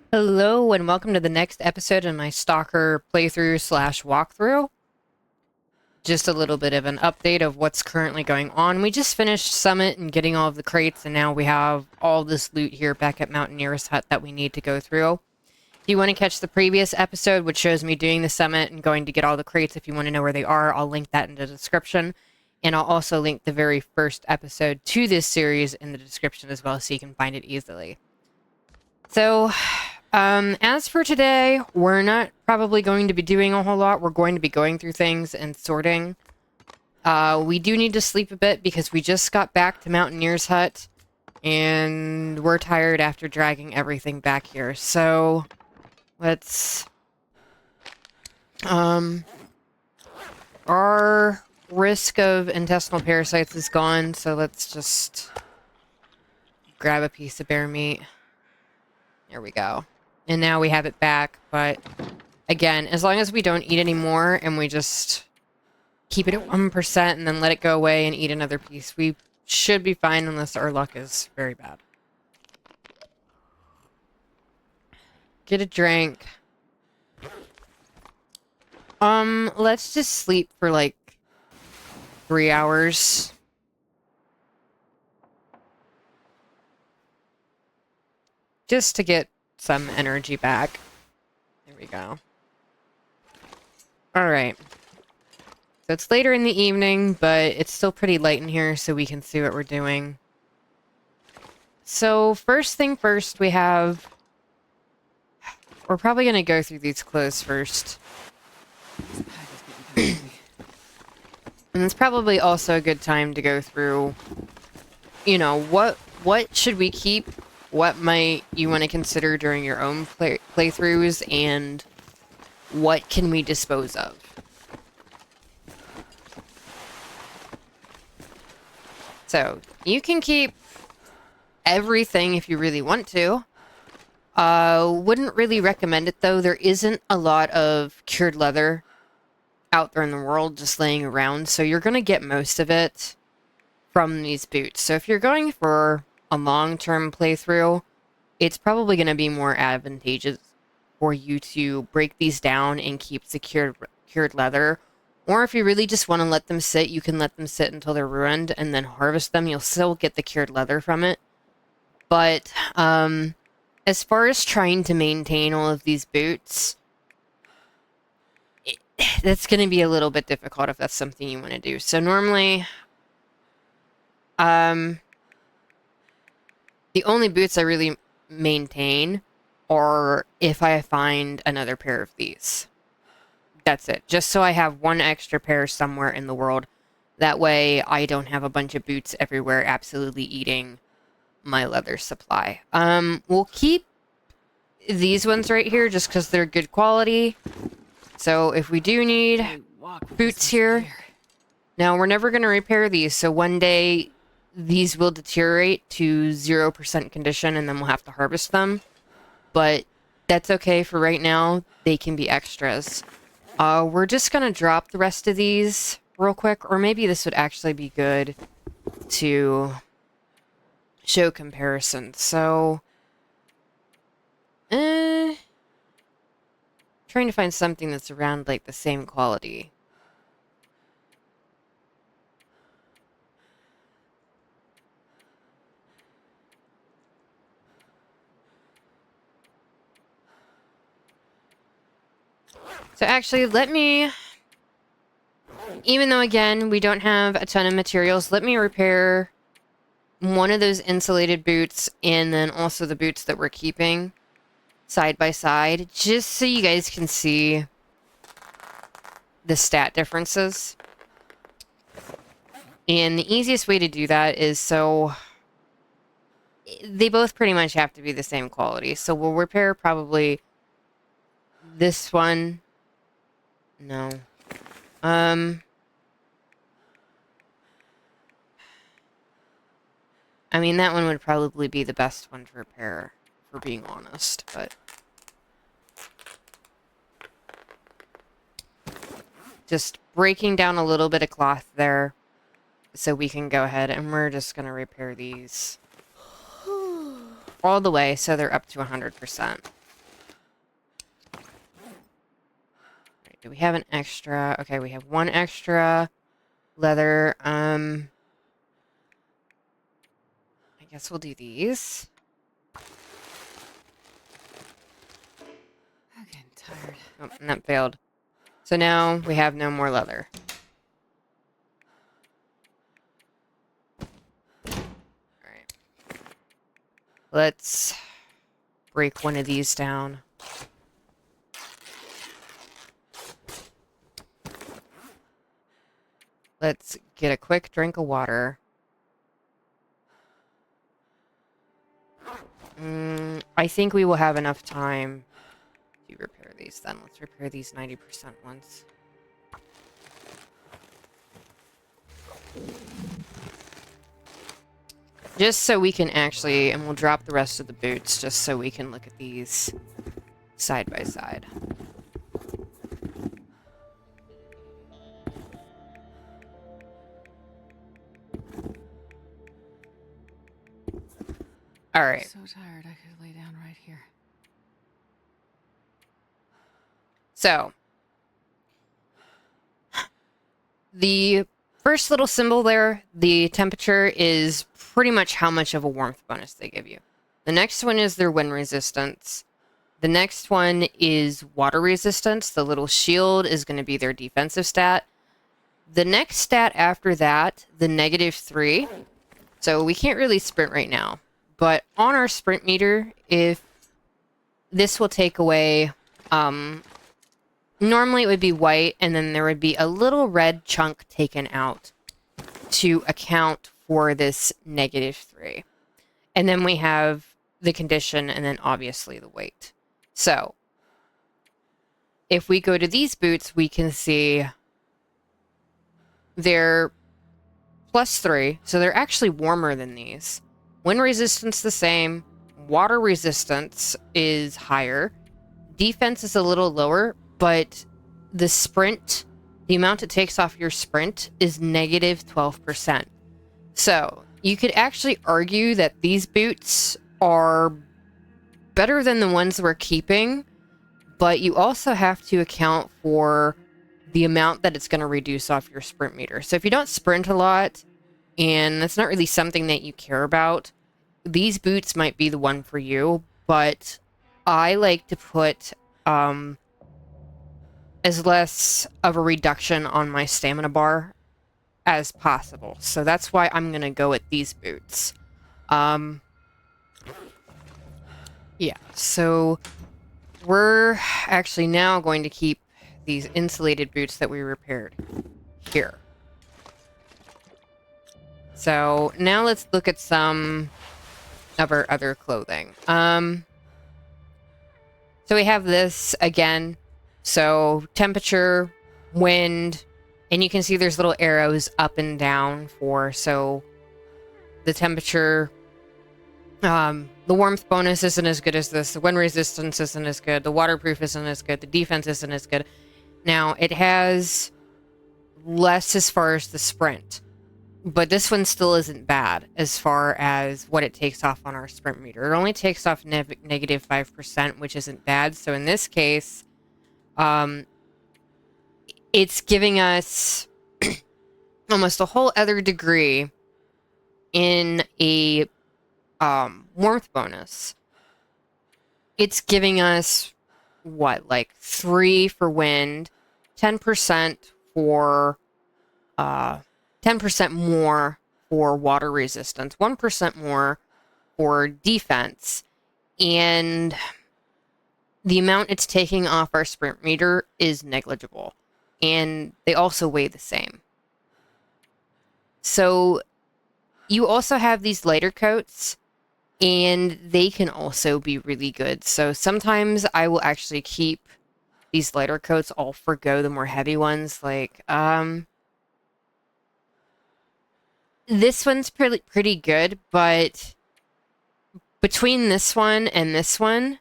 Hello and welcome to the next episode in my Stalker playthrough slash walkthrough. Just a little bit of an update of what's currently going on. We just finished Summit and getting all of the crates, and now we have all this loot here back at Mountaineer's Hut that we need to go through. If you want to catch the previous episode, which shows me doing the Summit and going to get all the crates, if you want to know where they are, I'll link that in the description. And I'll also link the very first episode to this series in the description as well, so you can find it easily. So, as for today, we're not probably going to be doing a whole lot. We're going to be going through things and sorting. We do need to sleep a bit because we just got back to Mountaineer's Hut, and we're tired after dragging everything back here. So, let's... Our risk of intestinal parasites is gone, so let's just grab a piece of bear meat. There we go. And now we have it back, but again, as long as we don't eat any more and we just keep it at 1% and then let it go away and eat another piece, we should be fine unless our luck is very bad. Get a drink. Let's just sleep for like 3 hours. Just to get some energy back. There we go. Alright. So it's later in the evening, but it's still pretty light in here, so we can see what we're doing. So, first thing first, we're probably going to go through these clothes first. And it's probably also a good time to go through, you know, what should we keep? What might you want to consider during your own playthroughs, and what can we dispose of? So, you can keep everything if you really want to. Wouldn't really recommend it, though. There isn't a lot of cured leather out there in the world just laying around, so you're going to get most of it from these boots. So if you're going for a long-term playthrough, it's probably going to be more advantageous for you to break these down and keep the cured leather. Or if you really just want to let them sit, you can let them sit until they're ruined and then harvest them. You'll still get the cured leather from it. But as far as trying to maintain all of these boots, that's going to be a little bit difficult if that's something you want to do. So normally, the only boots I really maintain are if I find another pair of these. That's it. Just so I have one extra pair somewhere in the world. That way I don't have a bunch of boots everywhere absolutely eating my leather supply. We'll keep these ones right here just because they're good quality. So if we do need boots here... Now, we're never going to repair these, so one day these will deteriorate to 0% condition, and then we'll have to harvest them. But that's okay for right now. They can be extras. We're just going to drop the rest of these real quick, or maybe this would actually be good to show comparison. So, trying to find something that's around, like, the same quality. So actually, let me, even though again, we don't have a ton of materials, let me repair one of those insulated boots and then also the boots that we're keeping side by side, just so you guys can see the stat differences. And the easiest way to do that is so they both pretty much have to be the same quality. So we'll repair probably this one. No. I mean, that one would probably be the best one to repair, for being honest, but... Just breaking down a little bit of cloth there, so we can go ahead, and we're just gonna repair these all the way, so they're up to 100%. do we have an extra? Okay, we have one extra leather. I guess we'll do these. I'm getting tired. Oh, and that failed. So now we have no more leather. Alright. Let's break one of these down. Let's get a quick drink of water. I think we will have enough time to repair these then. Let's repair these 90% ones. Just so we can actually, and we'll drop the rest of the boots just so we can look at these side by side. All right. I'm so tired, I could lay down right here. So, the first little symbol there, the temperature, is pretty much how much of a warmth bonus they give you. The next one is their wind resistance. The next one is water resistance. The little shield is going to be their defensive stat. The next stat after that, the -3. So we can't really sprint right now. But on our sprint meter, if this will take away, normally it would be white, and then there would be a little red chunk taken out to account for this -3. And then we have the condition, and then obviously the weight. So, if we go to these boots, we can see they're +3, so they're actually warmer than these. Wind resistance the same, water resistance is higher, defense is a little lower, but the sprint, the amount it takes off your sprint is -12%. So you could actually argue that these boots are better than the ones we're keeping, but you also have to account for the amount that it's going to reduce off your sprint meter. So if you don't sprint a lot, and that's not really something that you care about, these boots might be the one for you, but I like to put as less of a reduction on my stamina bar as possible. So that's why I'm going to go with these boots. Yeah, so we're actually now going to keep these insulated boots that we repaired here. So now let's look at some of our other clothing. So we have this again. So temperature, wind, and you can see there's little arrows up and down for, so the temperature, the warmth bonus isn't as good as this, the wind resistance isn't as good, the waterproof isn't as good, the defense isn't as good. Now, it has less as far as the sprint, but this one still isn't bad as far as what it takes off on our sprint meter. It only takes off -5%, which isn't bad. So in this case, it's giving us almost a whole other degree in a warmth bonus. It's giving us what, like 3 for wind, 10% for 10% more for water resistance, 1% more for defense, and the amount it's taking off our sprint meter is negligible, and they also weigh the same. So you also have these lighter coats, and they can also be really good. So sometimes I will actually keep these lighter coats, I'll forgo the more heavy ones. Like, this one's pretty good, but between this one and this one,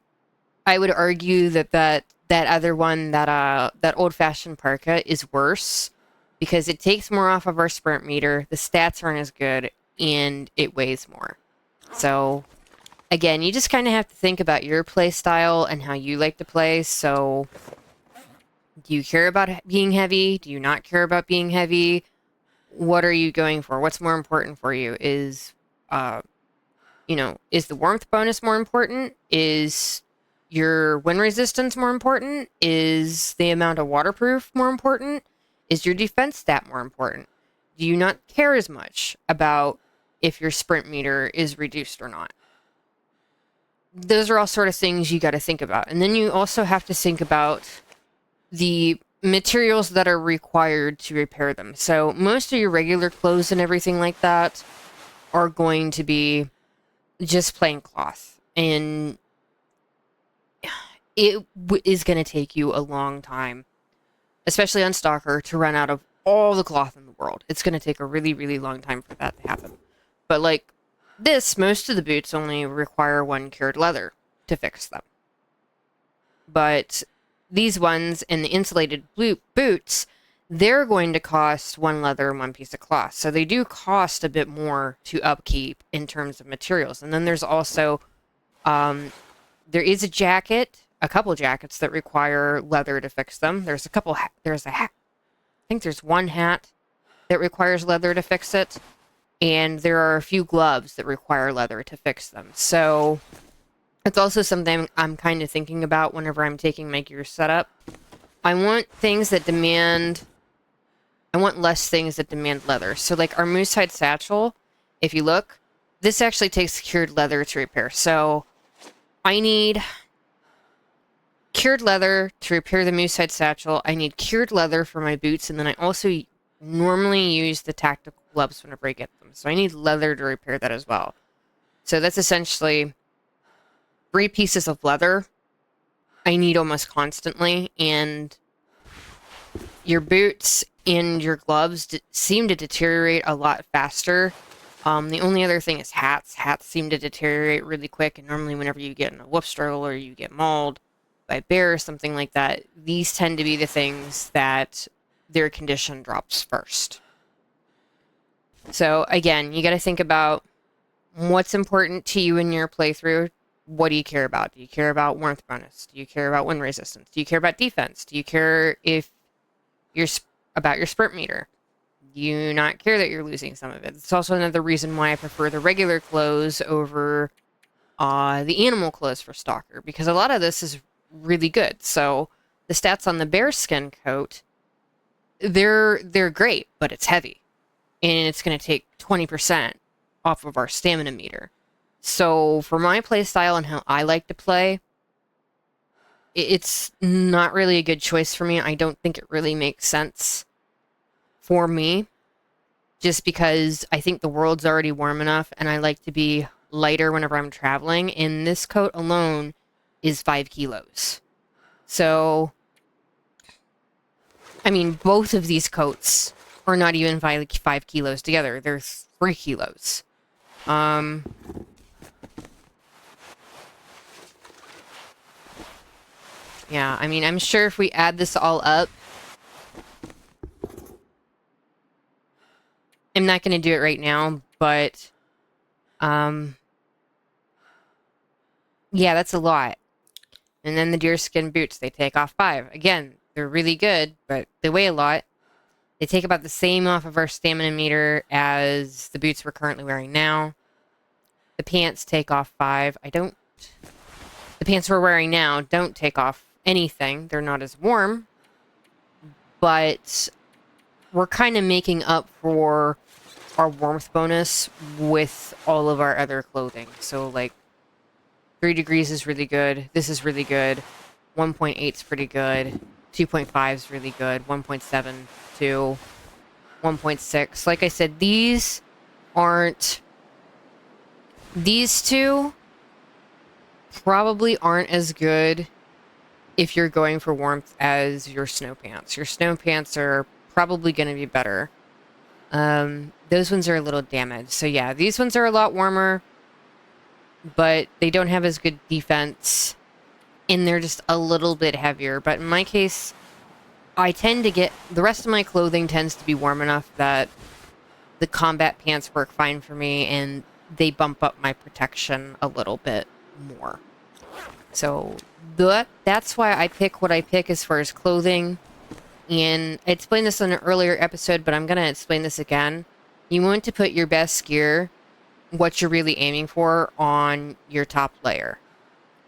I would argue that other one, that old-fashioned parka, is worse because it takes more off of our sprint meter, the stats aren't as good, and it weighs more. So, again, you just kind of have to think about your play style and how you like to play. So, Do you care about being heavy? Do you not care about being heavy? What are you going for? What's more important for you? Is the warmth bonus more important? Is your wind resistance more important? Is the amount of waterproof more important? Is your defense stat more important? Do you not care as much about if your sprint meter is reduced or not? Those are all sort of things you got to think about. And then you also have to think about the materials that are required to repair them. So most of your regular clothes and everything like that are going to be just plain cloth. And it is going to take you a long time, especially on Stalker, to run out of all the cloth in the world. It's going to take a really, really long time for that to happen. But like this, most of the boots only require one cured leather to fix them. But these ones and the insulated blue boots, they're going to cost one leather and one piece of cloth. So they do cost a bit more to upkeep in terms of materials. And then there's also, there is a couple jackets that require leather to fix them. I think there's one hat that requires leather to fix it. And there are a few gloves that require leather to fix them. So it's also something I'm kind of thinking about whenever I'm taking my gear setup. I want less things that demand leather. So like our moose hide satchel, if you look, this actually takes cured leather to repair. So I need cured leather to repair the moose hide satchel. I need cured leather for my boots. And then I also normally use the tactical gloves whenever I get them. So I need leather to repair that as well. So that's essentially 3 pieces of leather I need almost constantly. And your boots and your gloves seem to deteriorate a lot faster. The only other thing is hats. Hats seem to deteriorate really quick. And normally whenever you get in a wolf struggle or you get mauled by a bear or something like that, these tend to be the things that their condition drops first. So again, you got to think about what's important to you in your playthrough. What do you care about? Do you care about warmth bonus? Do you care about wind resistance? Do you care about defense? Do you care about your sprint meter? Do you not care that you're losing some of it? It's also another reason why I prefer the regular clothes over the animal clothes for Stalker, because a lot of this is really good. So the stats on the bear skin coat, they're great, but it's heavy. And it's going to take 20% off of our stamina meter. So for my play style and how I like to play, it's not really a good choice for me. I don't think it really makes sense for me, just because I think the world's already warm enough and I like to be lighter whenever I'm traveling. And this coat alone is 5 kilos. So, I mean, both of these coats are not even 5 kilos together. They're 3 kilos. Yeah, I mean, I'm sure if we add this all up, I'm not going to do it right now, but, yeah, that's a lot. And then the deerskin boots, they take off 5. Again, they're really good, but they weigh a lot. They take about the same off of our stamina meter as the boots we're currently wearing now. The pants take off 5. The pants we're wearing now don't take off anything. They're not as warm, but we're kind of making up for our warmth bonus with all of our other clothing. So like 3 degrees is really good. This is really good. 1.8 is pretty good. 2.5 is really good. 1.7 to 1.6. Like I said, these two probably aren't as good if you're going for warmth as your snow pants. Your snow pants are probably going to be better. Those ones are a little damaged. So yeah, these ones are a lot warmer, but they don't have as good defense, and they're just a little bit heavier. But in my case, I tend to get... the rest of my clothing tends to be warm enough that the combat pants work fine for me, and they bump up my protection a little bit more. So that's why I pick what I pick as far as clothing. And I explained this in an earlier episode, but I'm going to explain this again. You want to put your best gear, what you're really aiming for, on your top layer.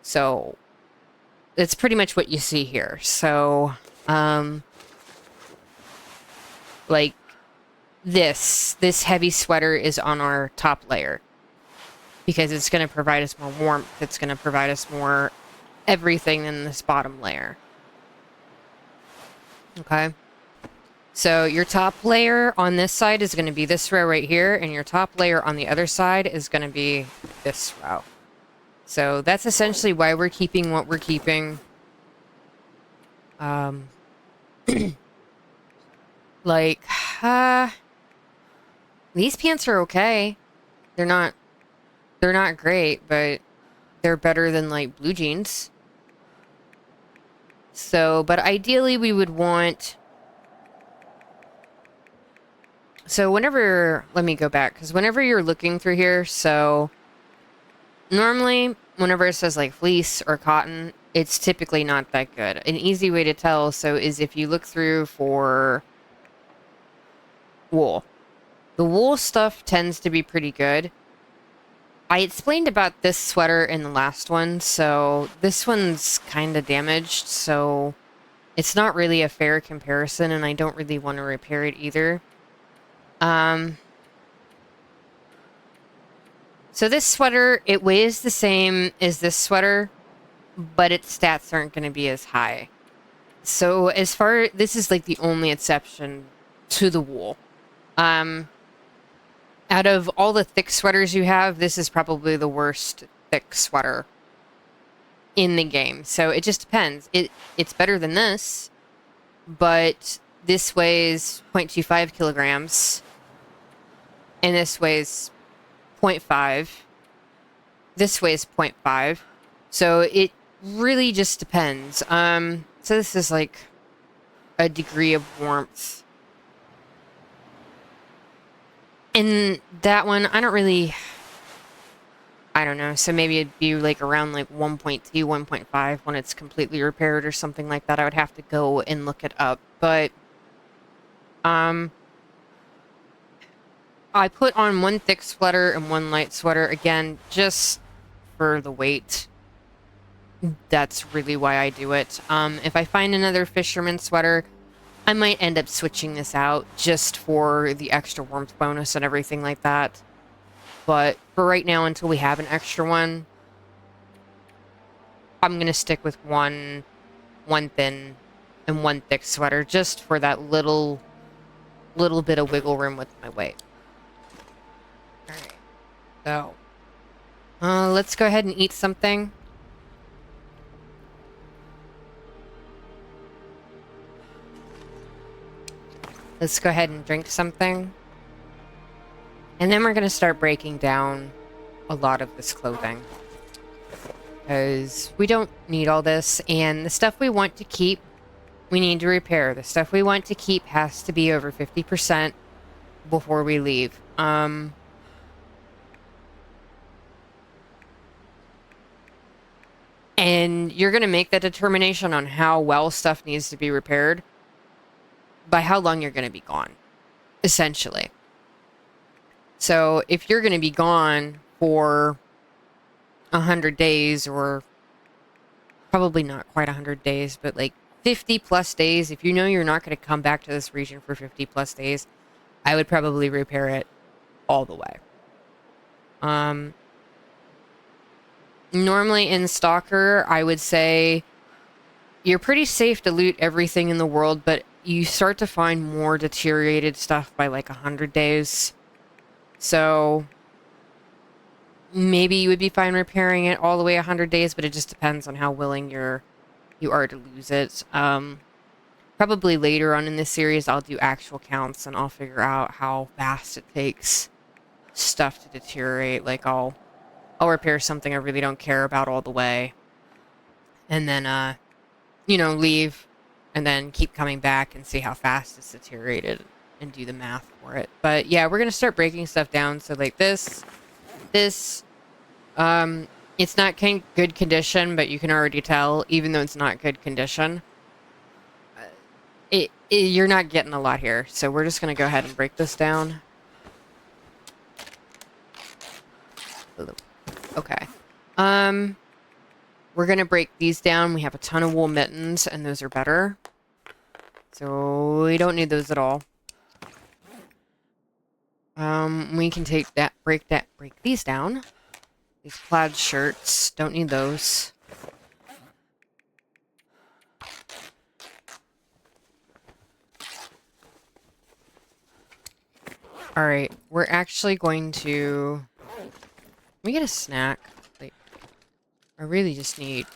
So it's pretty much what you see here. So, like this heavy sweater is on our top layer because it's going to provide us more warmth. It's going to provide us more everything in this bottom layer. Okay. So your top layer on this side is going to be this row right here, and your top layer on the other side is going to be this row. So that's essentially why we're keeping what we're keeping. Like, these pants are okay. They're not great, but they're better than like blue jeans. So, but ideally we would want... So whenever, let me go back, because whenever you're looking through here, so normally whenever it says like fleece or cotton, it's typically not that good. An easy way to tell, so, is if you look through for wool. The wool stuff tends to be pretty good. I explained about this sweater in the last one, so this one's kind of damaged, so it's not really a fair comparison, and I don't really want to repair it either. So this sweater, it weighs the same as this sweater, but its stats aren't going to be as high. So this is like the only exception to the wool. Out of all the thick sweaters you have, this is probably the worst thick sweater in the game. So it just depends. It's better than this, but this weighs 0.25 kilograms, and this weighs 0.5. This weighs 0.5. So it really just depends. So this is like a degree of warmth. And that one, I don't know. So maybe it'd be like around like 1.2, 1.5 when it's completely repaired or something like that. I would have to go and look it up. But I put on one thick sweater and one light sweater, again, just for the weight. That's really why I do it. If I find another fisherman sweater, I might end up switching this out just for the extra warmth bonus and everything like that. But for right now, until we have an extra one, I'm going to stick with one thin and one thick sweater just for that little bit of wiggle room with my weight. Alright, so let's go ahead and eat something. Let's go ahead and drink something. And then we're going to start breaking down a lot of this clothing. Because we don't need all this, and the stuff we want to keep, we need to repair. The stuff we want to keep has to be over 50% before we leave. And you're going to make that determination on how well stuff needs to be repaired by how long you're going to be gone, essentially. So if you're going to be gone for 100 days, or probably not quite 100 days, but like 50 plus days, if you know you're not going to come back to this region for 50 plus days, I would probably repair it all the way. Normally in Stalker, I would say you're pretty safe to loot everything in the world, but you start to find more deteriorated stuff by like 100 days. So maybe you would be fine repairing it all the way 100 days, but it just depends on how willing you are to lose it. Probably later on in this series, I'll do actual counts, and I'll figure out how fast it takes stuff to deteriorate. Like I'll repair something I really don't care about all the way, and then leave, and then keep coming back and see how fast it's deteriorated and do the math for it. But yeah, we're gonna start breaking stuff down. So like this, it's not good condition, but you can already tell, even though it's not good condition, You're not getting a lot here, so we're just gonna go ahead and break this down. Okay. We're gonna break these down. We have a ton of wool mittens, and those are better. So we don't need those at all. We can take that, break these down. These plaid shirts, don't need those. Alright, we're actually going to... Can we get a snack? Like, I really just need...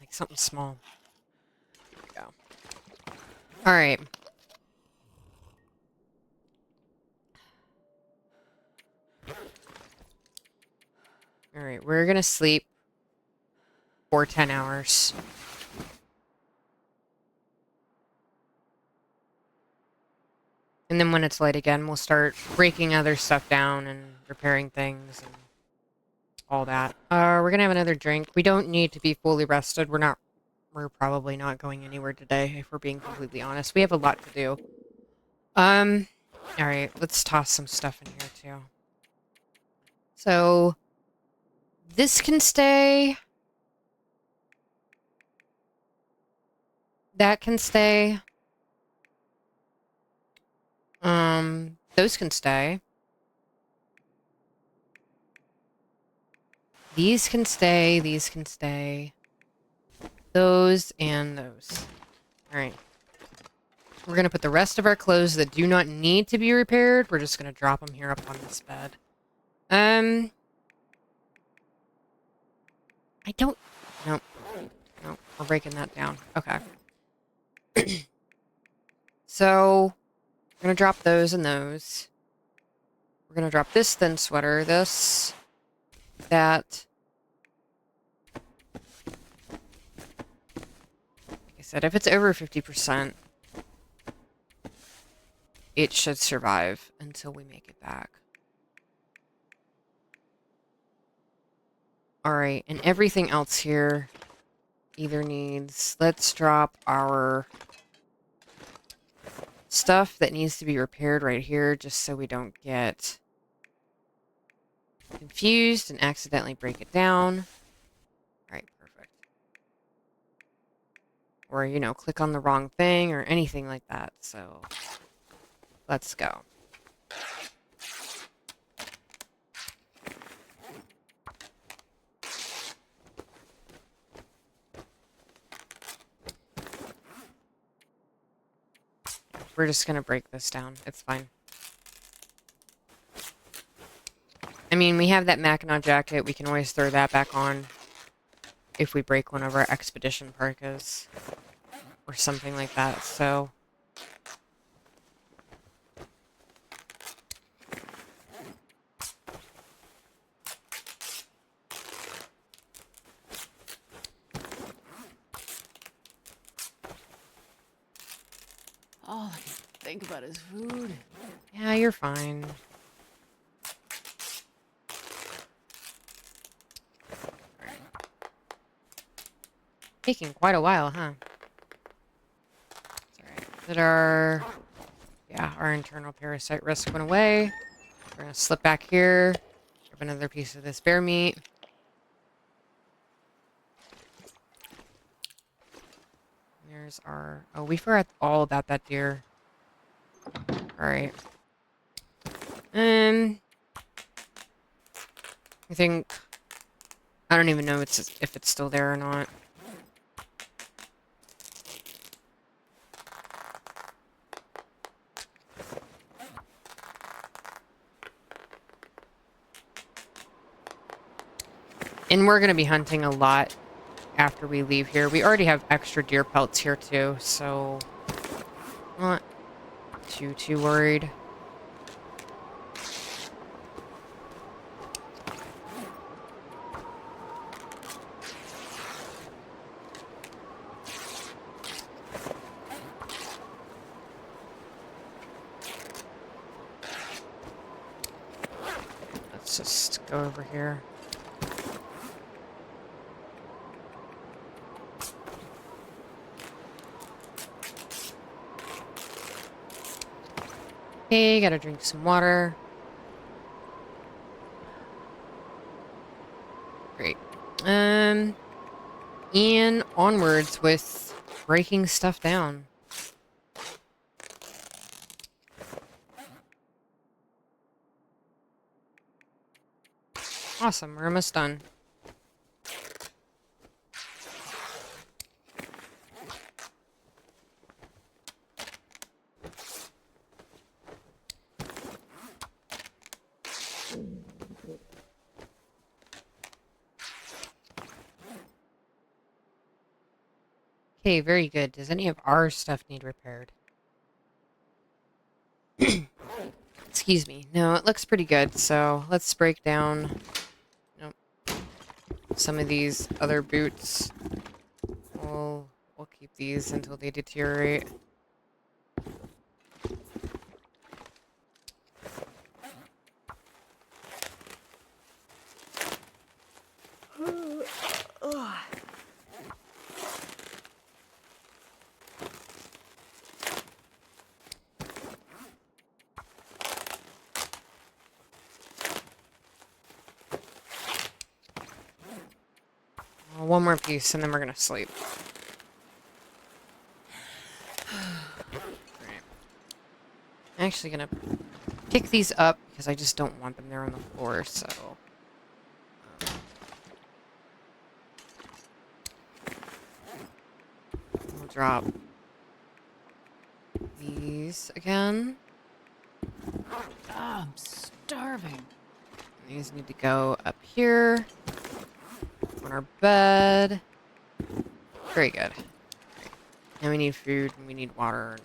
like, something small. There we go. Alright. Alright, we're gonna sleep for 10 hours. And then when it's light again, we'll start breaking other stuff down and repairing things and all that. We're gonna have another drink. We don't need to be fully rested. We're probably not going anywhere today, if we're being completely honest. We have a lot to do. Alright, let's toss some stuff in here too. So, this can stay. That can stay. Those can stay. These can stay, these can stay. Those and those. Alright. We're gonna put the rest of our clothes that do not need to be repaired. We're just gonna drop them here up on this bed. I don't... Nope. Nope. We're breaking that down. Okay. So... we're gonna drop those and those. We're gonna drop this thin sweater, this, that. Like I said, if it's over 50%, it should survive until we make it back. Alright, and everything else here either needs... let's drop our... stuff that needs to be repaired right here, just so we don't get confused and accidentally break it down. Alright, perfect. Or, you know, click on the wrong thing or anything like that, so let's go. We're just gonna break this down. It's fine. I mean, we have that Mackinac jacket. We can always throw that back on if we break one of our expedition parkas or something like that, so... All I can think about is food. Yeah, you're fine. Taking quite a while, huh? It's alright. Did our... yeah, our internal parasite risk went away. We're gonna slip back here. Grab another piece of this bear meat. There's our... oh, we forgot all about that deer. Alright. I think... I don't even know if it's still there or not. And we're going to be hunting a lot after we leave here. We already have extra deer pelts here too, so not too worried. Let's just go over here. Okay, gotta drink some water. Great. And onwards with breaking stuff down. Awesome, we're almost done. Okay, very good. Does any of our stuff need repaired? Excuse me. No, it looks pretty good, so let's break down nope, some of these other boots. We'll keep these until they deteriorate. One more piece, and then we're gonna sleep. Right. I'm actually gonna pick these up because I just don't want them there on the floor, so... we'll drop these again. I'm starving. These need to go up here on our bed. Very good. And we need food, and we need water, and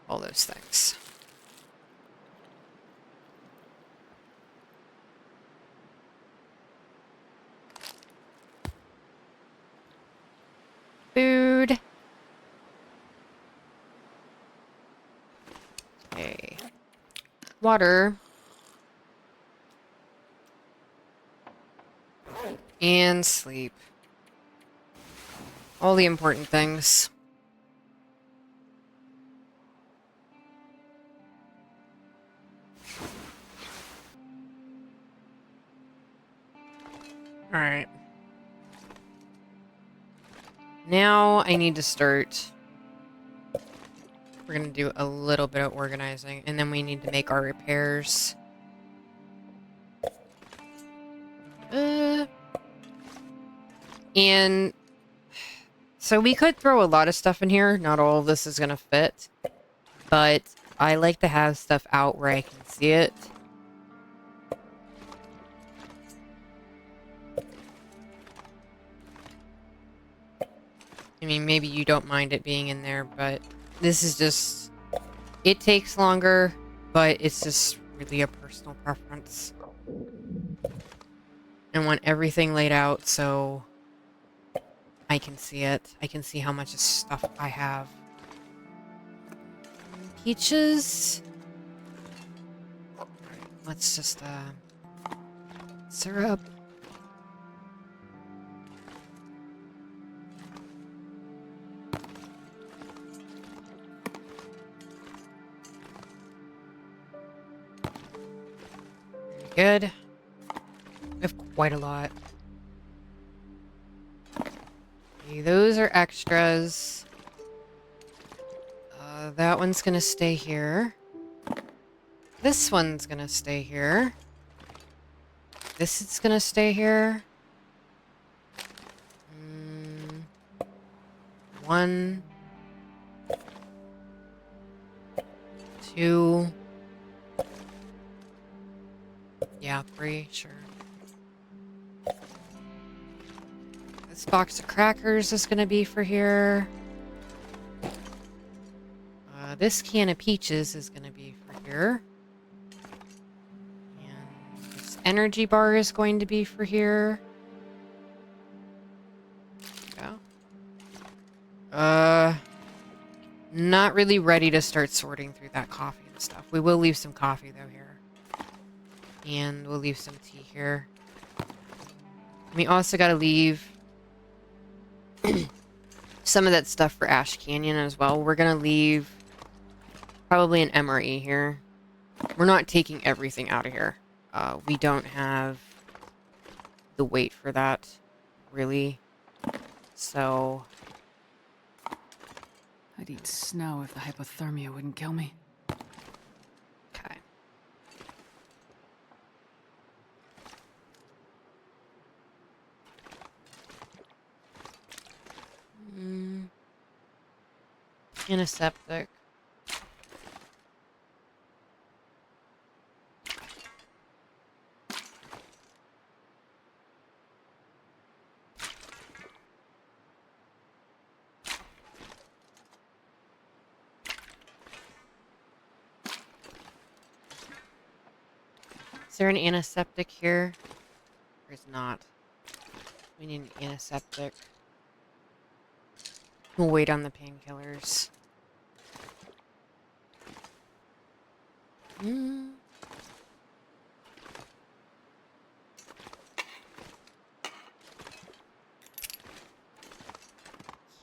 all those things. Food. Okay. Water. And sleep. All the important things. Alright. Now I need to start. We're going to do a little bit of organizing, and then we need to make our repairs. And so we could throw a lot of stuff in here. Not all of this is going to fit. But I like to have stuff out where I can see it. I mean, maybe you don't mind it being in there, but this is just... it takes longer, but it's just really a personal preference. I want everything laid out so I can see it. I can see how much stuff I have. Peaches. Let's just, syrup. Very good. We have quite a lot. Okay, those are extras. That one's gonna stay here. This one's gonna stay here. This is gonna stay here. 1, 2. Yeah, 3, sure. This box of crackers is gonna be for here. This can of peaches is gonna be for here. And this energy bar is going to be for here. There we go. Not really ready to start sorting through that coffee and stuff. We will leave some coffee though here. And we'll leave some tea here. We also gotta leave some of that stuff for Ash Canyon as well. We're gonna leave Probably an MRE here. We're not taking everything out of here. We don't have the weight for that, really. So... I'd eat snow if the hypothermia wouldn't kill me. Okay. Antiseptic. Is there an antiseptic here? There's not. We need an antiseptic. We'll wait on the painkillers.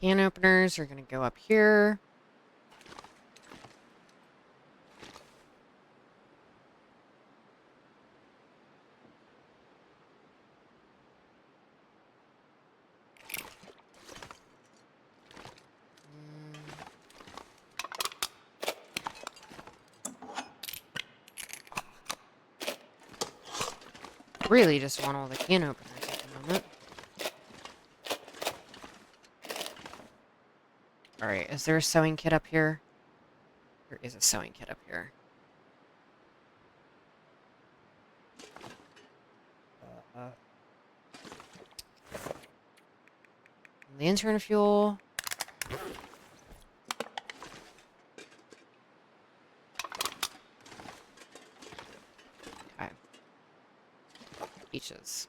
Can openers are going to go up here. Really just want all the can openers at the moment. Alright, is there a sewing kit up here? There is a sewing kit up here. Lantern fuel. Okay. Peaches.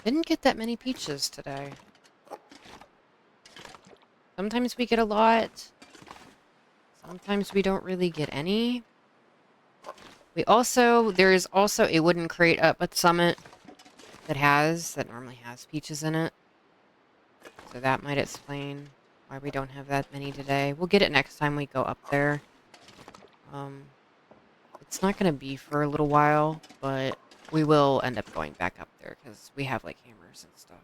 Didn't get that many peaches today. Sometimes we get a lot. Sometimes we don't really get any. There is also a wooden crate up at Summit that normally has peaches in it. So that might explain why we don't have that many today. We'll get it next time we go up there. It's not going to be for a little while, but we will end up going back up there because we have like hammers and stuff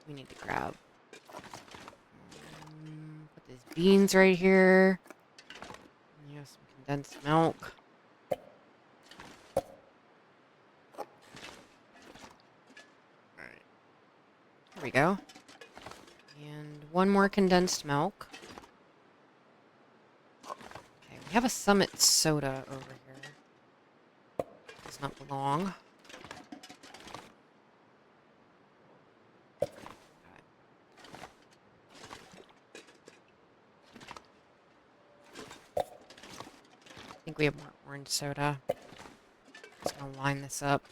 we need to grab. Put these beans right here. You have some condensed milk. Alright. There we go. And one more condensed milk. Okay, we have a Summit soda over here. Does not belong. I think we have more orange soda. Just gonna line this up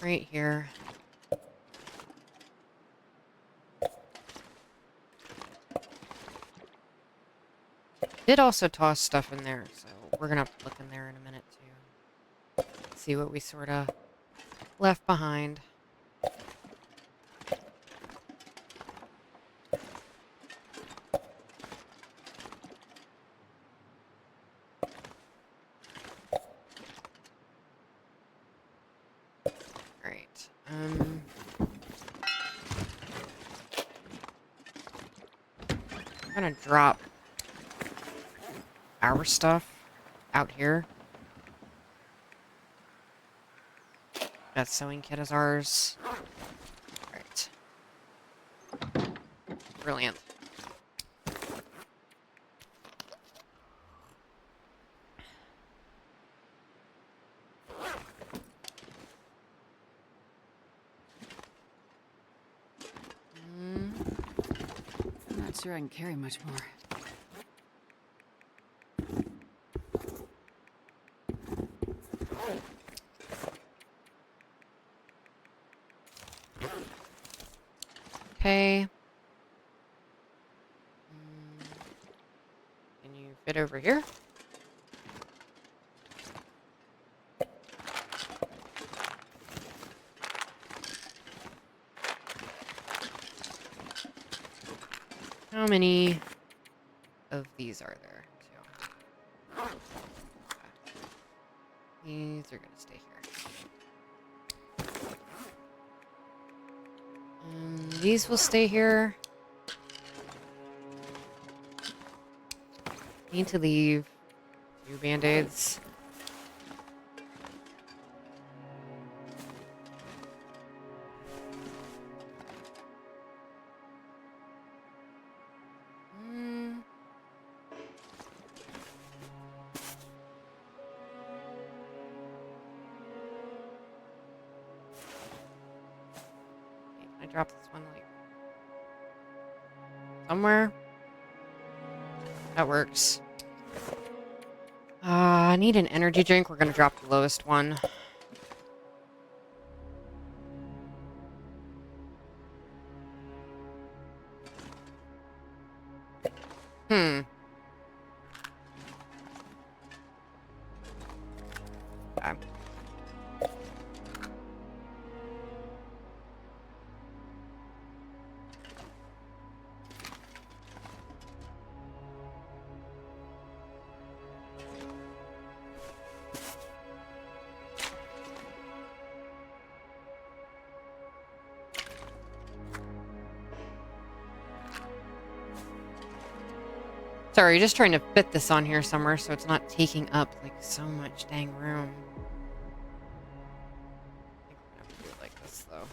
right here. Did also toss stuff in there, so we're gonna look in there in a minute too. See what we sort of left behind. Alright. I'm gonna drop our stuff out here. That sewing kit is ours. Alright. Brilliant. I'm not sure I can carry much more. Okay. Can you fit over here? How many of these are there? Two. These are going to stay here. These will stay here. Need to leave 2 band-aids. I dropped this one like somewhere. That works. I need an energy drink. We're gonna drop the lowest one. Okay. Sorry, just trying to fit this on here somewhere so it's not taking up like so much dang room. I think we're gonna have to do it like this though.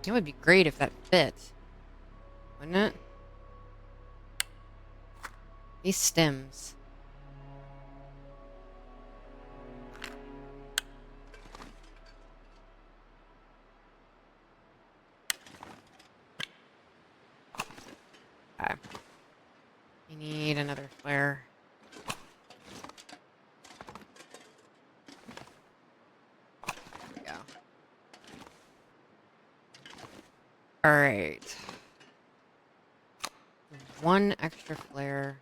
It would be great if that fit. Wouldn't it? These stems. Okay. We need another flare. There we go. Alright. 1 extra flare.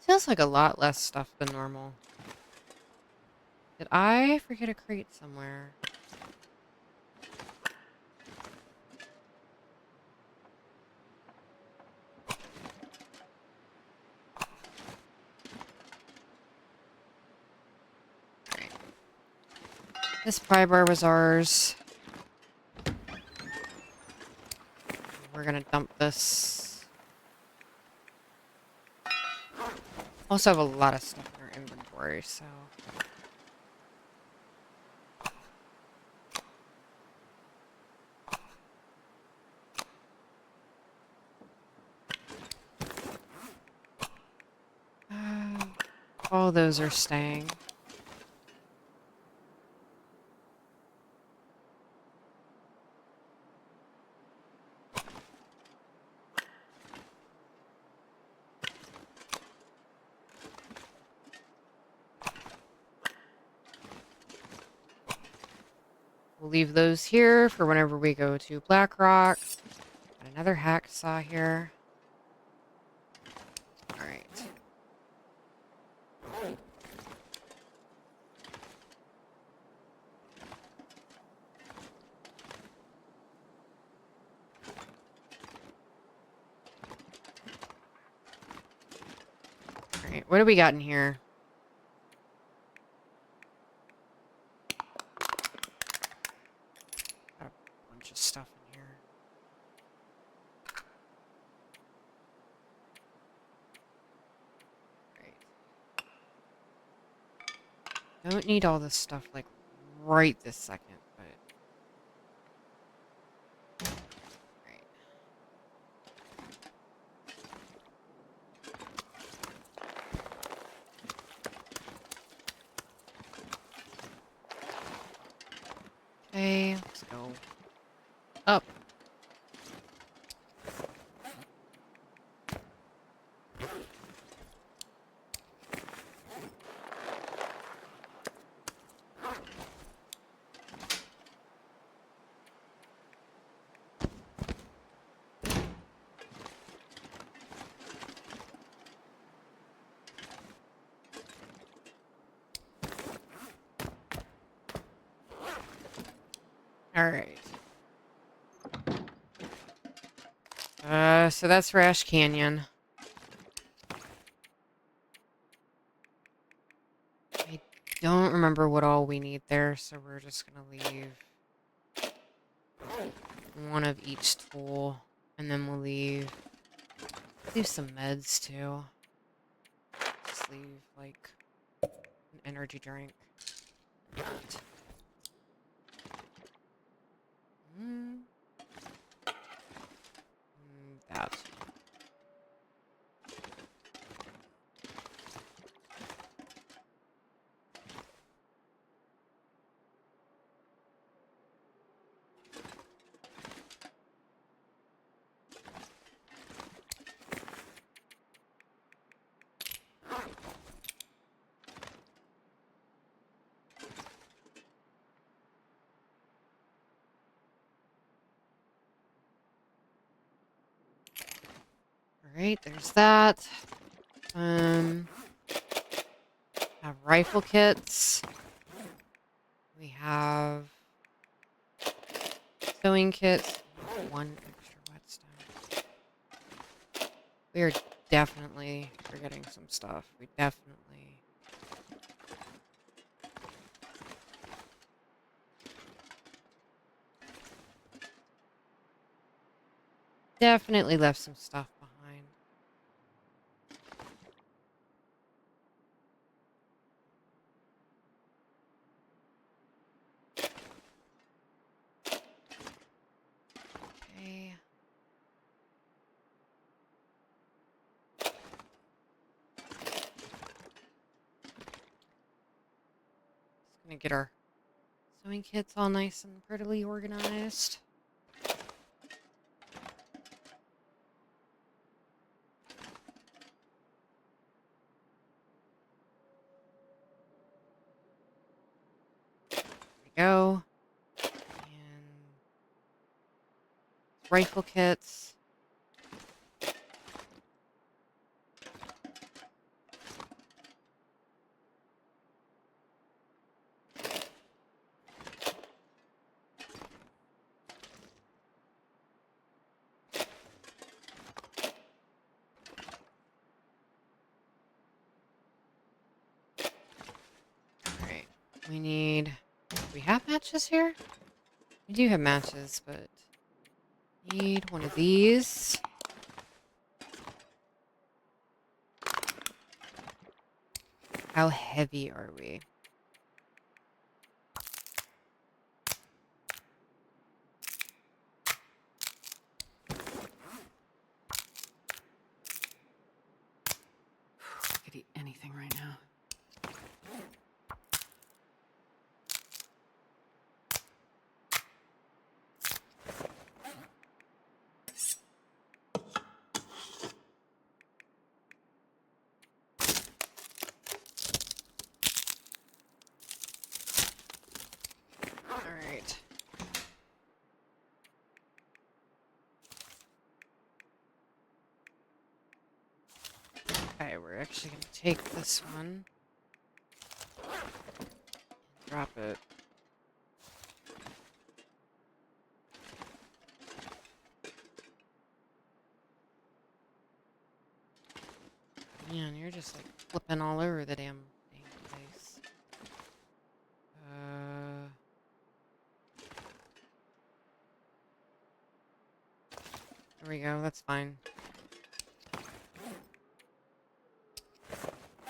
Feels like a lot less stuff than normal. Did I forget a crate somewhere? Alright. This pry bar was ours. We're gonna dump this. Also have a lot of stuff in our inventory, so... all those are staying. We'll leave those here for whenever we go to Black Rock. Got another hacksaw here. Alright. Alright, what do we got in here? Got a bunch of stuff in here. Right. Don't need all this stuff like right this second, but... Right. Okay, let's go up. Alright. So that's Rash Canyon. I don't remember what all we need there, so we're just gonna leave one of each tool, and then we'll leave some meds too. Just leave like an energy drink. That. That. Alright, there's that. Have rifle kits. We have sewing kits. One extra whetstone. We are definitely forgetting some stuff. We definitely left some stuff behind. Okay. Just gonna get our sewing kits all nice and prettily organized. Go. And rifle kits. Alright. We need... Do we have matches here? We do have matches, but... Need one of these. How heavy are we? I could eat anything right now. Alright. Okay, we're actually going to take this one. Drop it. Man, you're just like flipping all over the damn place. There we go, that's fine.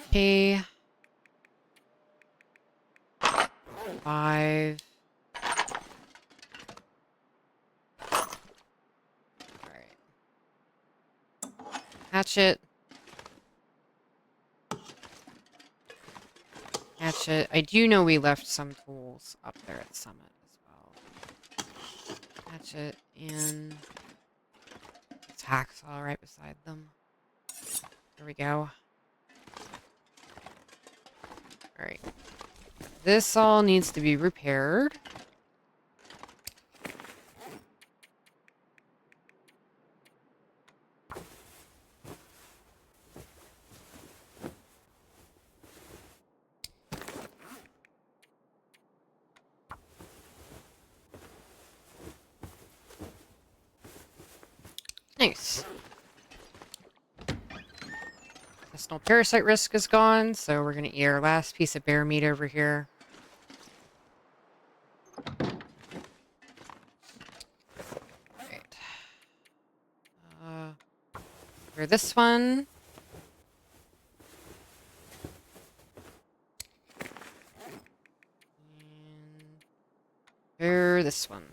Okay. 5. Alright. Hatchet. Hatchet. I do know we left some tools up there at Summit as well. Hatchet and hacksaw right beside them. There we go. Alright. This all needs to be repaired. Nice. Intestinal parasite risk is gone, so we're gonna eat our last piece of bear meat over here. Right. For this one. And for this one.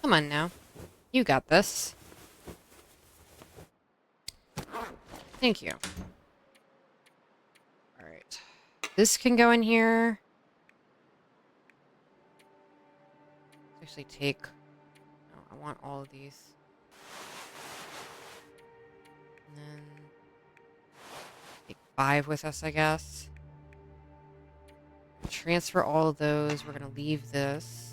Come on now. You got this. Thank you. Alright. This can go in here. Let's actually take... No, I want all of these. And then... take 5 with us, I guess. Transfer all of those. We're going to leave this.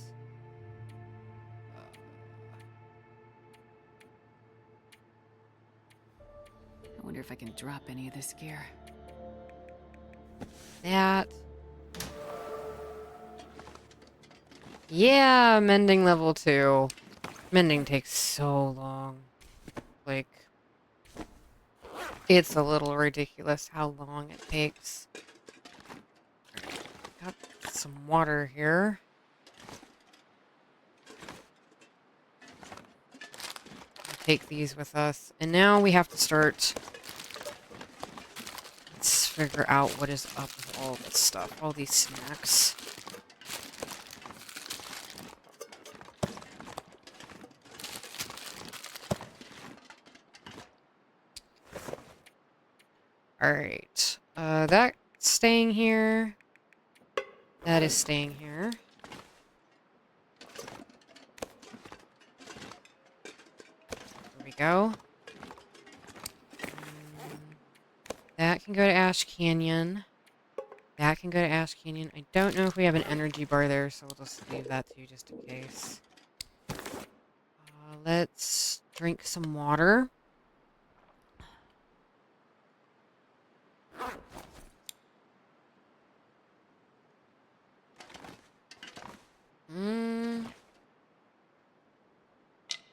I wonder if I can drop any of this gear. That. Yeah, mending level 2. Mending takes so long. Like, it's a little ridiculous how long it takes. Got some water here. Take these with us. And now we have to start... Let's figure out what is up with all this stuff. All these snacks. Alright. That's staying here. That is staying here. There we go. That can go to Ash Canyon. That can go to Ash Canyon. I don't know if we have an energy bar there, so we'll just leave that too, just in case. Let's drink some water.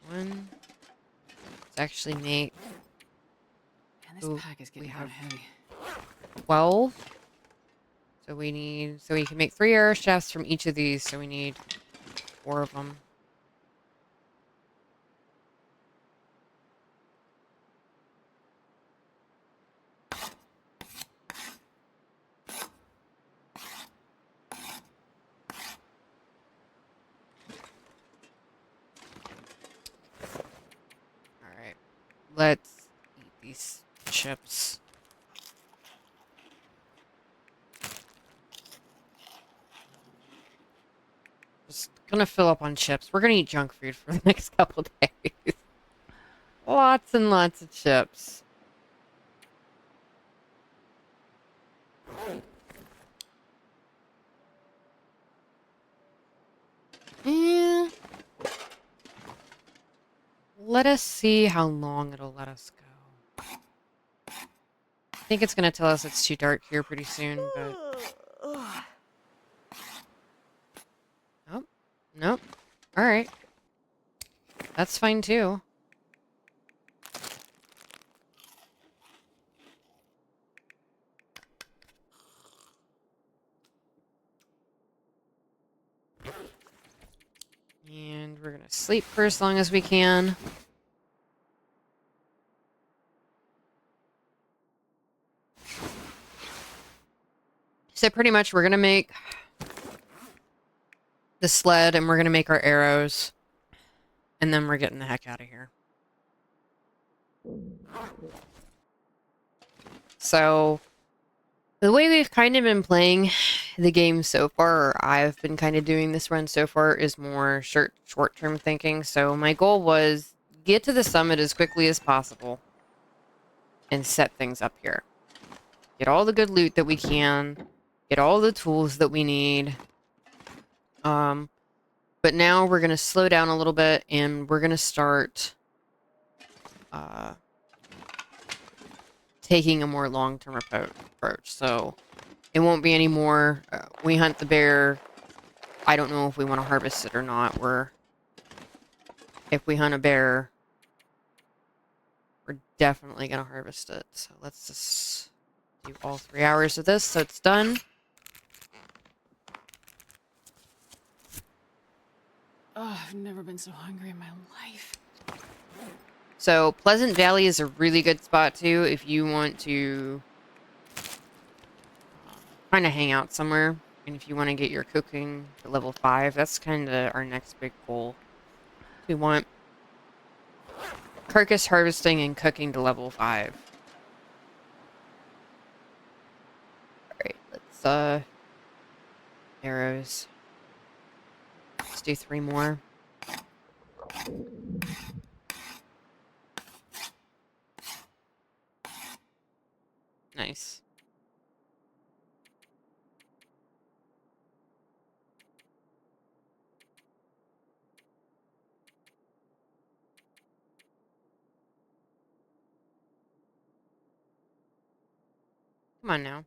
One. Let's actually make... Man, this pack is getting kind of heavy. 12. So we need... So we can make 3 arrow shafts from each of these, so we need 4 of them. Alright. Let's eat these chips. Just gonna fill up on chips. We're gonna eat junk food for the next couple days. Lots and lots of chips. Eh. Let us see how long it'll let us go. I think it's gonna tell us it's too dark here pretty soon, but... Nope. Nope. Alright. That's fine too. And we're gonna sleep for as long as we can. So pretty much we're gonna make the sled and we're gonna make our arrows. And then we're getting the heck out of here. So the way we've kind of been playing the game so far, or I've been kind of doing this run so far, is more short-term thinking. So my goal was get to the summit as quickly as possible and set things up here. Get all the good loot that we can. Get all the tools that we need. But now we're going to slow down a little bit and we're going to start taking a more long-term approach. So it won't be any more we hunt the bear, I don't know if we want to harvest it or not. If we hunt a bear, we're definitely going to harvest it. So let's just do all 3 hours of this so it's done. Oh, I've never been so hungry in my life. So Pleasant Valley is a really good spot too if you want to kind of hang out somewhere. And if you want to get your cooking to level 5, that's kind of our next big goal. We want carcass harvesting and cooking to level 5. Alright, let's, arrows. Let's do 3 more. Nice. Come on now.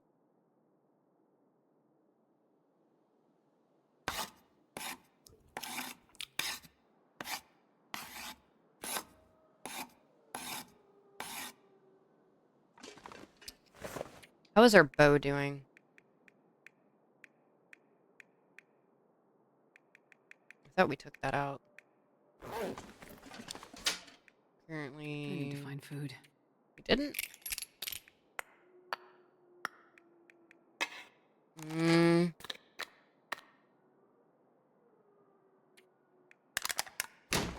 How is our bow doing? I thought we took that out. Currently... I need to find food. We didn't?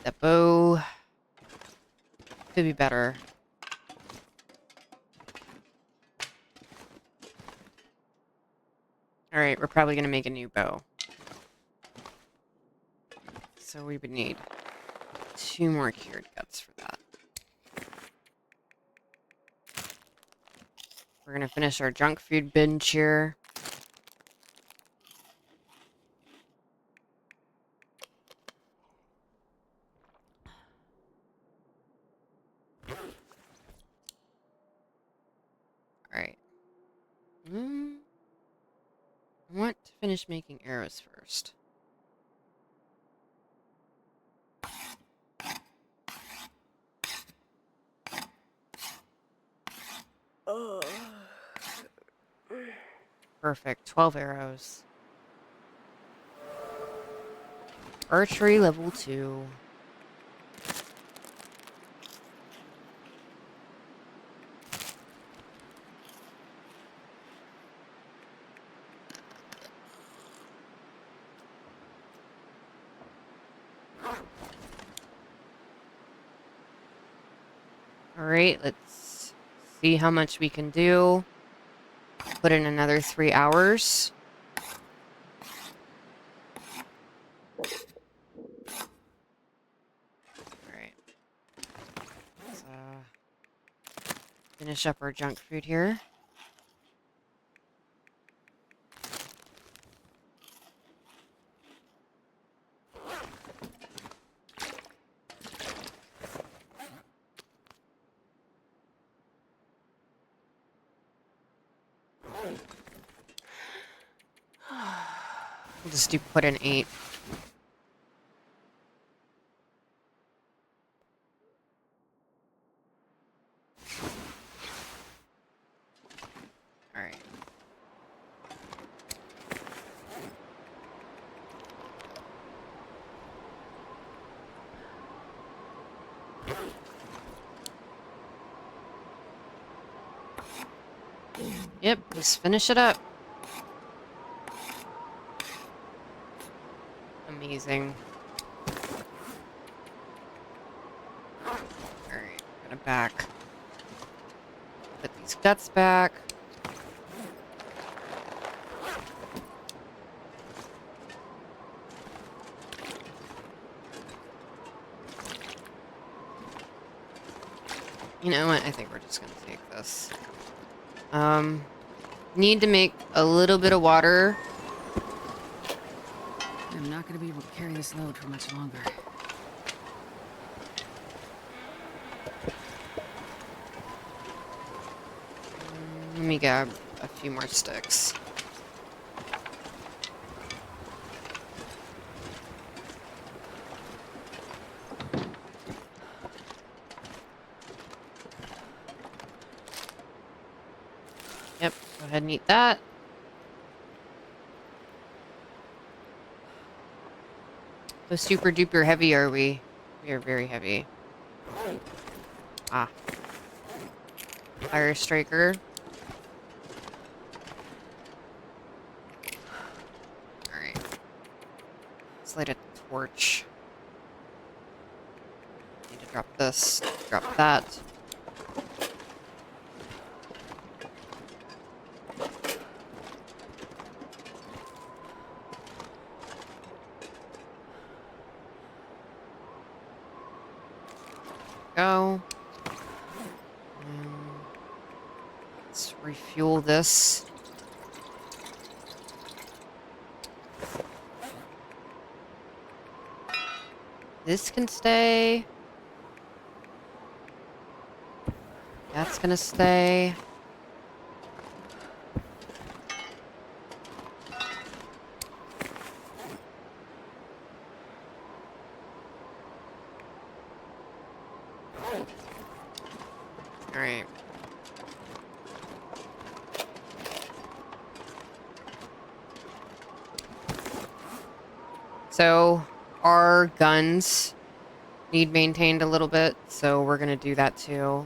That bow could be better. Alright, we're probably going to make a new bow. So we would need 2 more cured guts for that. We're going to finish our junk food binge here. Alright. I want to finish making arrows first. Perfect. 12 arrows. Archery level 2. Alright, let's see how much we can do. Put in another 3 hours. Alright. Let's finish up our junk food here. We'll just do put in 8. Alright. Yep, just finish it up. Amazing. Alright, put it back. Put these guts back. You know what? I think we're just gonna take this. Need to make a little bit of water. I'm not gonna be able to carry this load for much longer. Let me grab a few more sticks. Yep, go ahead and eat that. So super duper heavy are we? We are very heavy. Ah. Fire striker. Alright. Let's light a torch. Need to drop this. Drop that. Go. Let's refuel this. This can stay. That's gonna stay. All right. So our guns need maintained a little bit, so we're gonna do that too.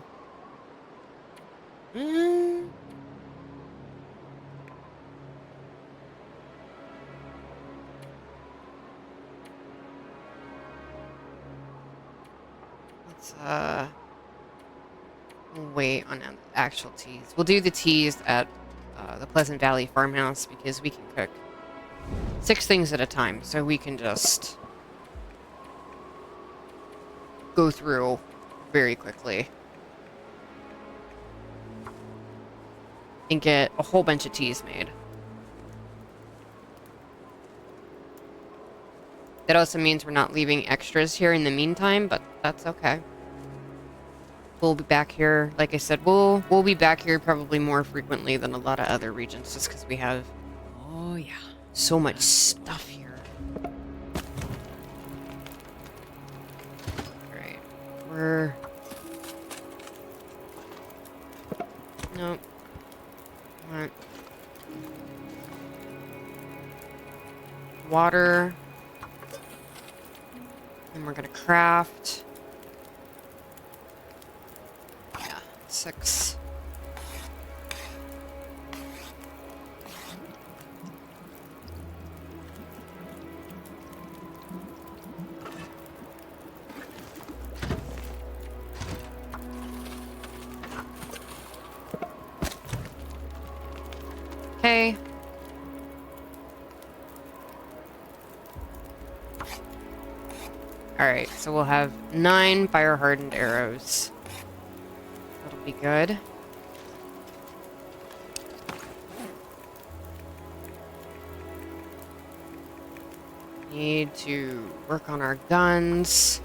Let's wait on actual teas. We'll do the teas at the Pleasant Valley farmhouse because we can cook 6 things at a time, so we can just go through very quickly and get a whole bunch of teas made. That also means we're not leaving extras here in the meantime, but that's okay. We'll be back here, like I said, we'll be back here probably more frequently than a lot of other regions, just because we have Oh, yeah. so much stuff here. Alright, we're... Nope. Alright. Water. And we're gonna craft. Yeah, 6. Okay. Alright, so we'll have 9 fire-hardened arrows. That'll be good. Need to work on our guns.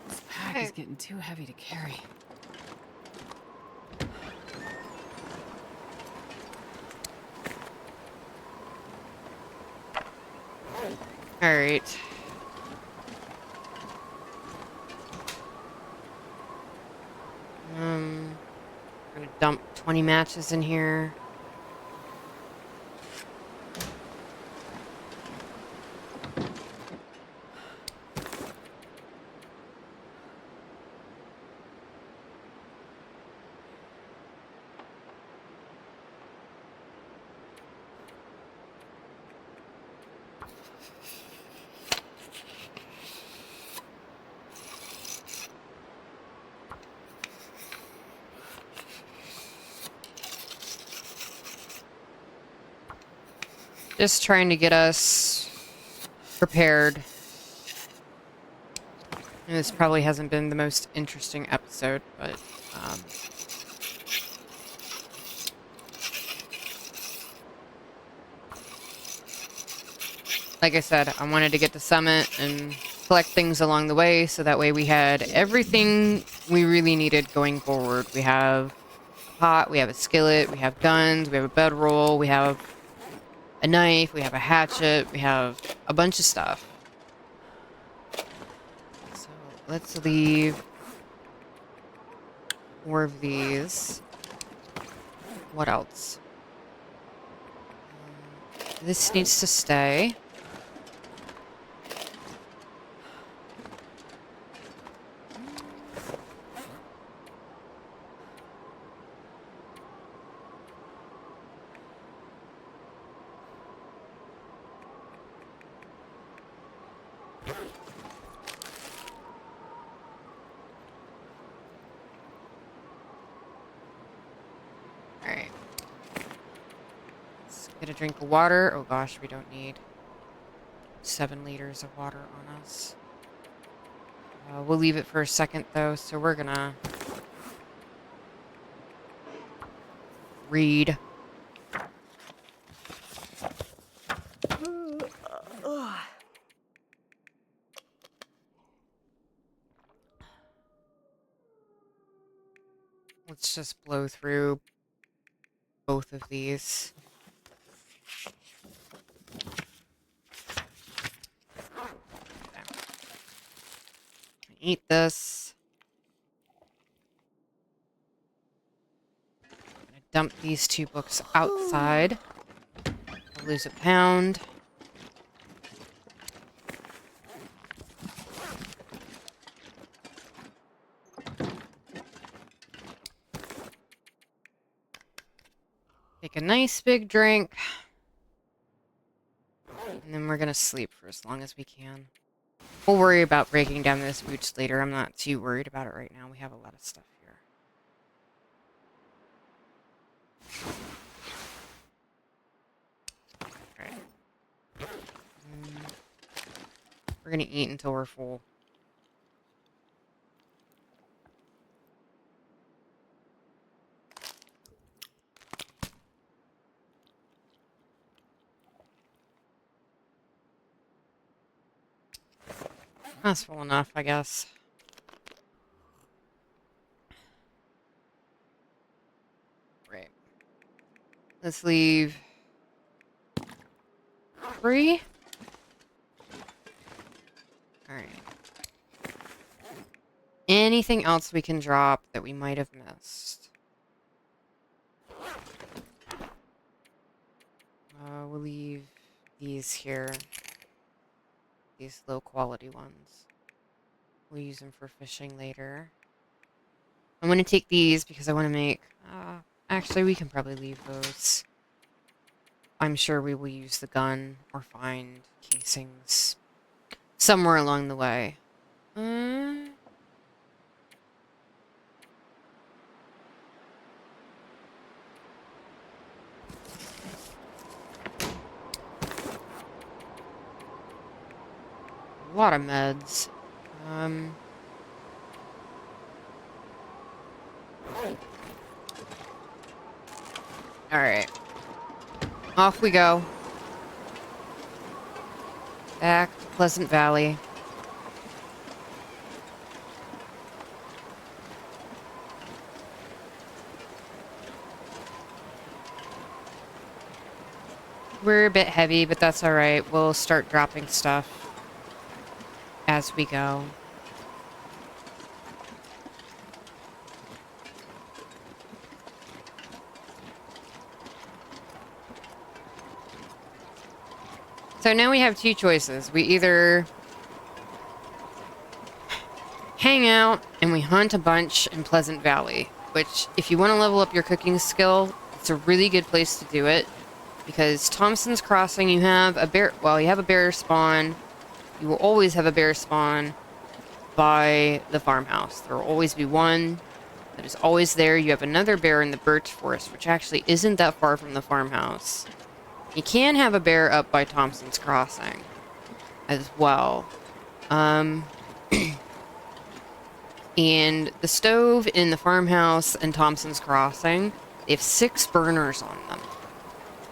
This pack is getting too heavy to carry. Alright. I'm gonna dump 20 matches in here. Just trying to get us prepared. And this probably hasn't been the most interesting episode, but like I said, I wanted to get to Summit and collect things along the way, so that way we had everything we really needed going forward. We have a pot, we have a skillet, we have guns, we have a bedroll, we have a knife, we have a hatchet, we have a bunch of stuff. So let's leave 4 of these. What else? This needs to stay. Alright. Let's get a drink of water. Oh gosh, we don't need 7 liters of water on us. We'll leave it for a second though, so we're gonna read. Let's just blow through both of these. Eat this. I'm gonna dump these 2 books outside. I'll lose a pound. Take a nice big drink. And then we're gonna sleep for as long as we can. We'll worry about breaking down those boots later. I'm not too worried about it right now. We have a lot of stuff here. Alright. We're gonna eat until we're full. That's full enough, I guess. Right. Let's leave 3. Alright. Anything else we can drop that we might have missed? We'll leave these here. These low quality ones. We'll use them for fishing later. I'm going to take these because I want to make... actually, we can probably leave those. I'm sure we will use the gun or find casings somewhere along the way. A lot of meds. Alright. Off we go. Back to Pleasant Valley. We're a bit heavy, but that's alright. We'll start dropping stuff as we go. So now we have 2 choices. We either hang out and we hunt a bunch in Pleasant Valley, which if you want to level up your cooking skill, it's a really good place to do it. Because Thompson's Crossing, you have a bear, well, you have a bear spawn. You will always have a bear spawn by the farmhouse. There will always be one that is always there. You have another bear in the birch forest, which actually isn't that far from the farmhouse. You can have a bear up by Thompson's Crossing as well. And the stove in the farmhouse and Thompson's Crossing, they have 6 burners on them.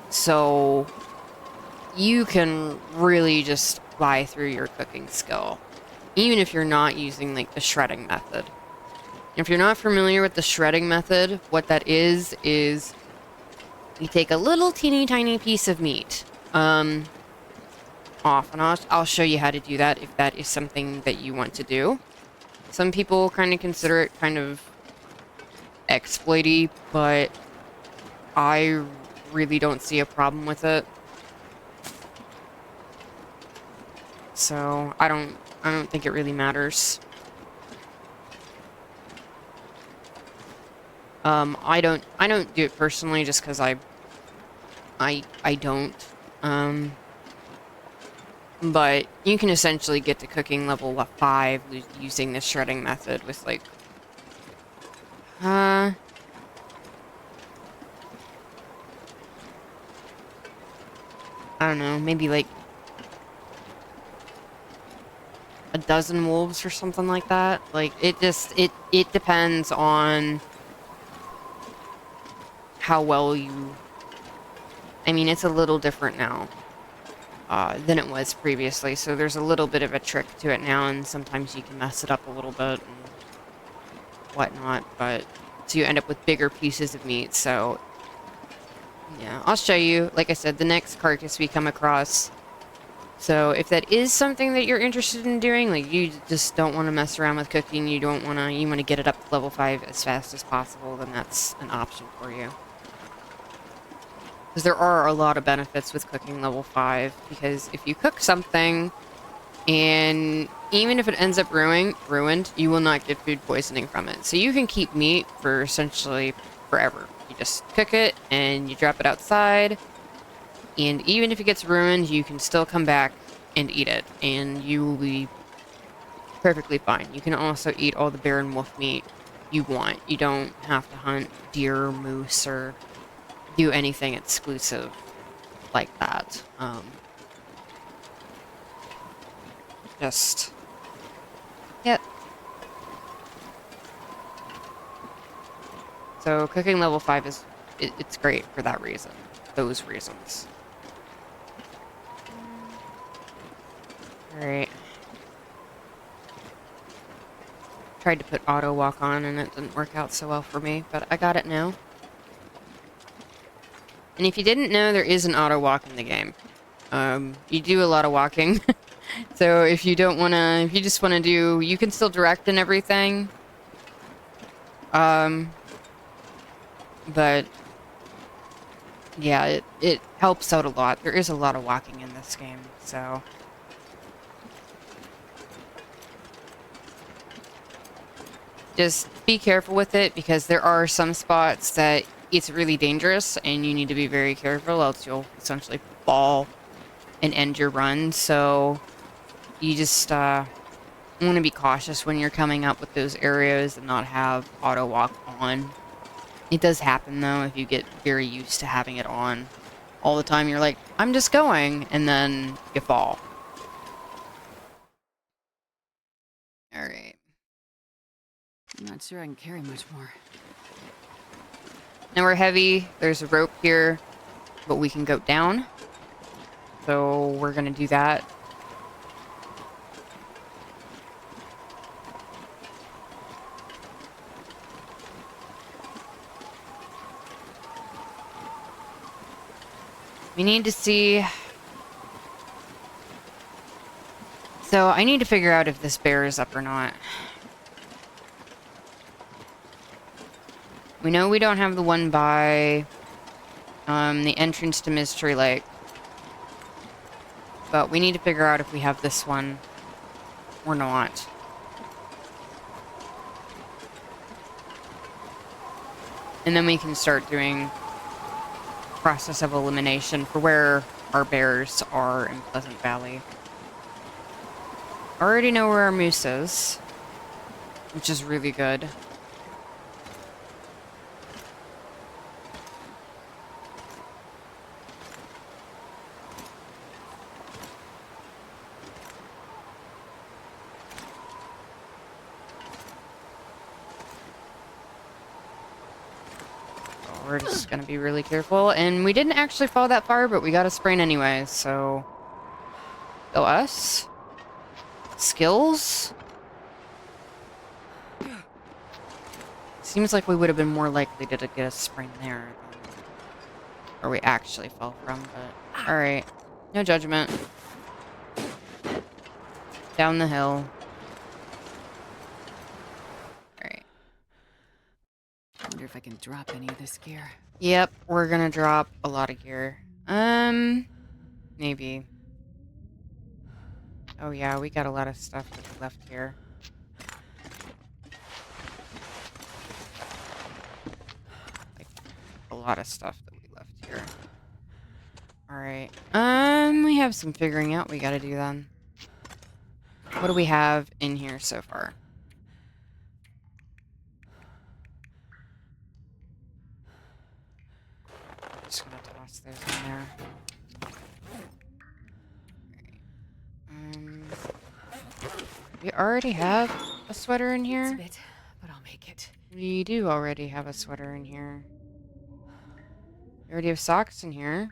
So you can really just fly through your cooking skill, even if you're not using like the shredding method. If you're not familiar with the shredding method, what that is you take a little teeny tiny piece of meat off, and I'll show you how to do that if that is something that you want to do. Some people kind of consider it kind of exploity, but I really don't see a problem with it. So I don't think it really matters. I don't do it personally just because I don't. But you can essentially get to cooking level 5 using the shredding method with like I don't know, maybe like a dozen wolves or something like that. Like it depends on how well you... I mean, it's a little different now than it was previously, so there's a little bit of a trick to it now, and sometimes you can mess it up a little bit and whatnot, but so you end up with bigger pieces of meat. So yeah, I'll show you, like I said, the next carcass we come across. So if that is something that you're interested in doing, like you just don't want to mess around with cooking, you want to get it up to level 5 as fast as possible, then that's an option for you. Because there are a lot of benefits with cooking level 5, because if you cook something, and even if it ends up ruined, you will not get food poisoning from it. So you can keep meat for essentially forever. You just cook it, and you drop it outside, and even if it gets ruined, you can still come back and eat it, and you will be perfectly fine. You can also eat all the bear and wolf meat you want. You don't have to hunt deer, moose, or do anything exclusive like that. Yep. So cooking level 5 is, it's great for that reason. Those reasons. Alright. Tried to put auto walk on and it didn't work out so well for me, but I got it now. And if you didn't know, there is an auto walk in the game. You do a lot of walking. So if you don't want to, if you just want to do, you can still direct and everything. But yeah, it helps out a lot. There is a lot of walking in this game, so. Just be careful with it, because there are some spots that it's really dangerous and you need to be very careful, else you'll essentially fall and end your run. So you just want to be cautious when you're coming up with those areas and not have auto walk on. It does happen though, if you get very used to having it on all the time. You're like, I'm just going, and then you fall. Alright. I'm not sure I can carry much more. Now we're heavy. There's a rope here, but we can go down. So we're gonna do that. We need to see... So I need to figure out if this bear is up or not. We know we don't have the one by the entrance to Mystery Lake. But we need to figure out if we have this one or not. And then we can start doing process of elimination for where our bears are in Pleasant Valley. Already know where our moose is, which is really good. we're just gonna be really careful. And we didn't actually fall that far, but we got a sprain anyway, so... Go us. Skills? Seems like we would have been more likely to get a sprain there than where we actually fell from, but... Alright. No judgment. Down the hill. Alright. Wonder if I can drop any of this gear. Yep, we're gonna drop a lot of gear. Maybe. Oh yeah, we got a lot of stuff that we left here. Like, a lot of stuff that we left here. Alright. We have some figuring out we gotta do then. What do we have in here so far? Just gonna toss those in there. We already have a sweater in It's a here? bit, but I'll make it. We do already have a sweater in here. We already have socks in here.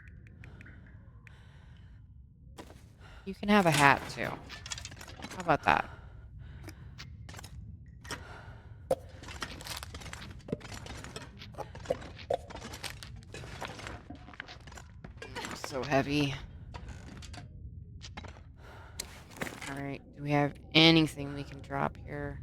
You can have a hat, too. How about that? So heavy. Alright, do we have anything we can drop here?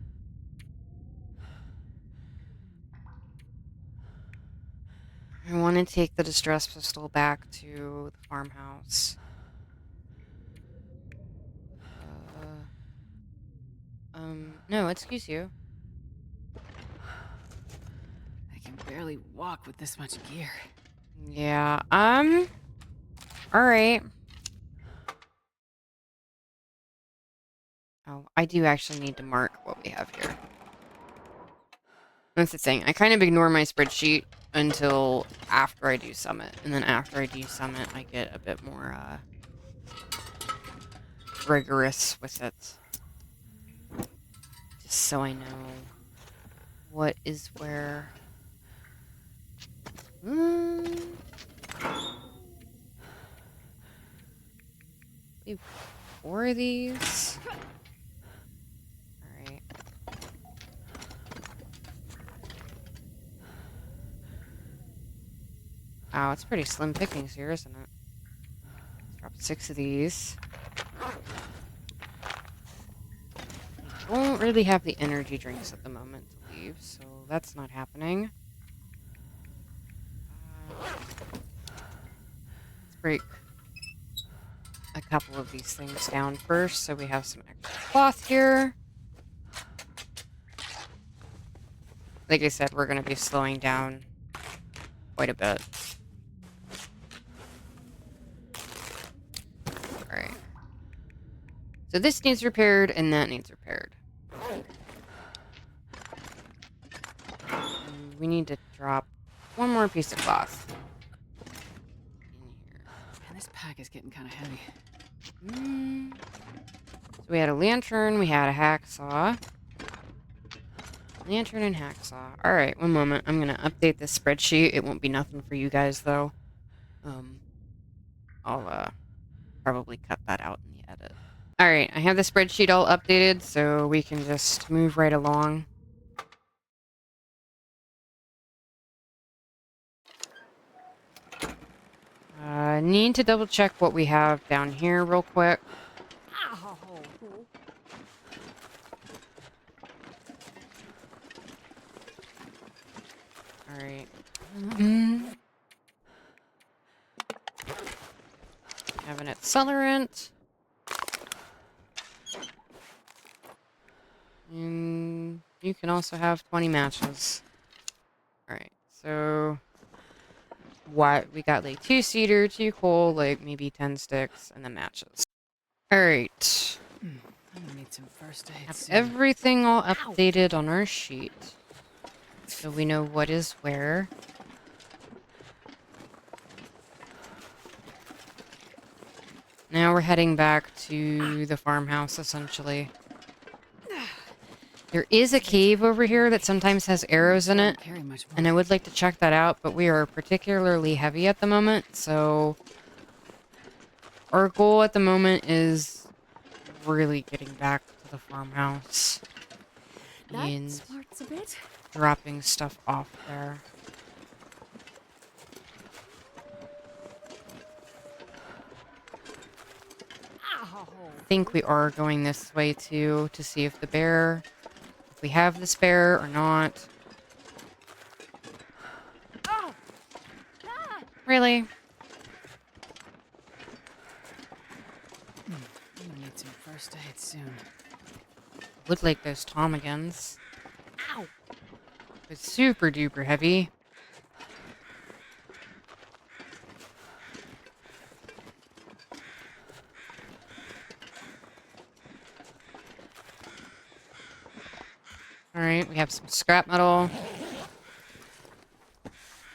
I want to take the distress pistol back to the farmhouse. No, excuse you. I can barely walk with this much gear. Yeah, alright. Oh, I do actually need to mark what we have here. That's the thing. I kind of ignore my spreadsheet until after I do summit. And then after I do summit, I get a bit more, rigorous with it. Just so I know what is where. Leave 4 of these. Alright. Wow, it's pretty slim pickings here, isn't it? Let's drop 6 of these. Won't really have the energy drinks at the moment to leave, so that's not happening. Let's break a couple of these things down first, so we have some extra cloth here. Like I said, we're going to be slowing down quite a bit. Alright. So this needs repaired, and that needs repaired. And we need to drop one more piece of cloth in here. Man, this pack is getting kind of heavy. So we had a lantern, we had a hacksaw. Lantern and hacksaw. Alright, one moment. I'm gonna update this spreadsheet. It won't be nothing for you guys, though. I'll, probably cut that out in the edit. Alright, I have the spreadsheet all updated, so we can just move right along. Need to double check what we have down here real quick. Alright. Have an accelerant. And you can also have 20 matches. Alright, so... what? We got like 2 cedar, 2 coal, like maybe 10 sticks, and then matches. Alright. I'm gonna need some first aid Have soon. everything all updated on our sheet. So we know what is where. Now we're heading back to the farmhouse, essentially. There is a cave over here that sometimes has arrows in it, Carry much more. and I would like to check that out, but we are particularly heavy at the moment, so our goal at the moment is really getting back to the farmhouse That and smarts a bit. dropping stuff off there. Ow. I think we are going this way too to see if we have the spare or not. Oh. Ah. Really? I'm gonna need some first aid soon. Would like those ptarmigans. Ow. It's super duper heavy. Alright, we have some scrap metal.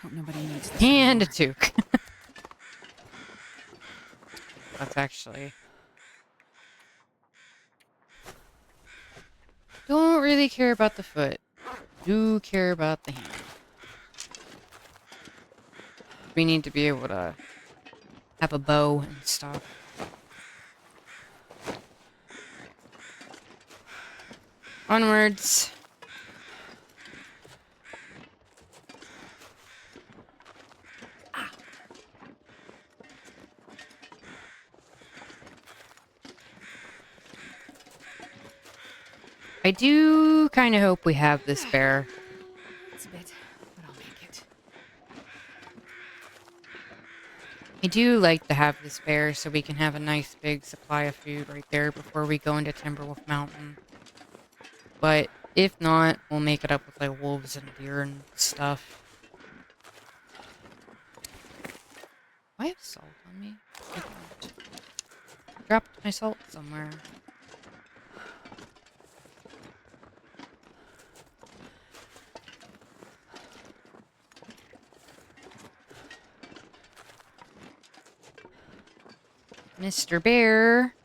Hope nobody needs this. And a anymore. toque. That's actually... Don't really care about the foot. Do care about the hand. We need to be able to have a bow and stuff. Onwards. I do kind of hope we have this bear. It's a bit, but I'll make it. I do like to have this bear so we can have a nice big supply of food right there before we go into Timberwolf Mountain. But if not, we'll make it up with like wolves and deer and stuff. Do I have salt on me? I don't. Dropped my salt somewhere. Mr. Bear.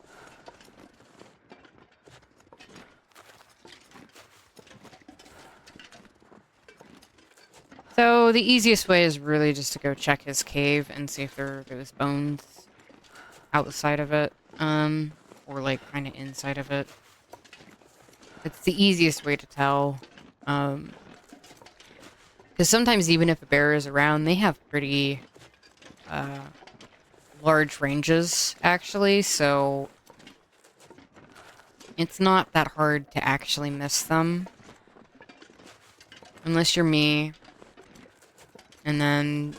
So the easiest way is really just to go check his cave and see if there are those bones outside of it, or like kind of inside of it. It's the easiest way to tell, because sometimes even if a bear is around, they have pretty large ranges actually, so it's not that hard to actually miss them, unless you're me. And then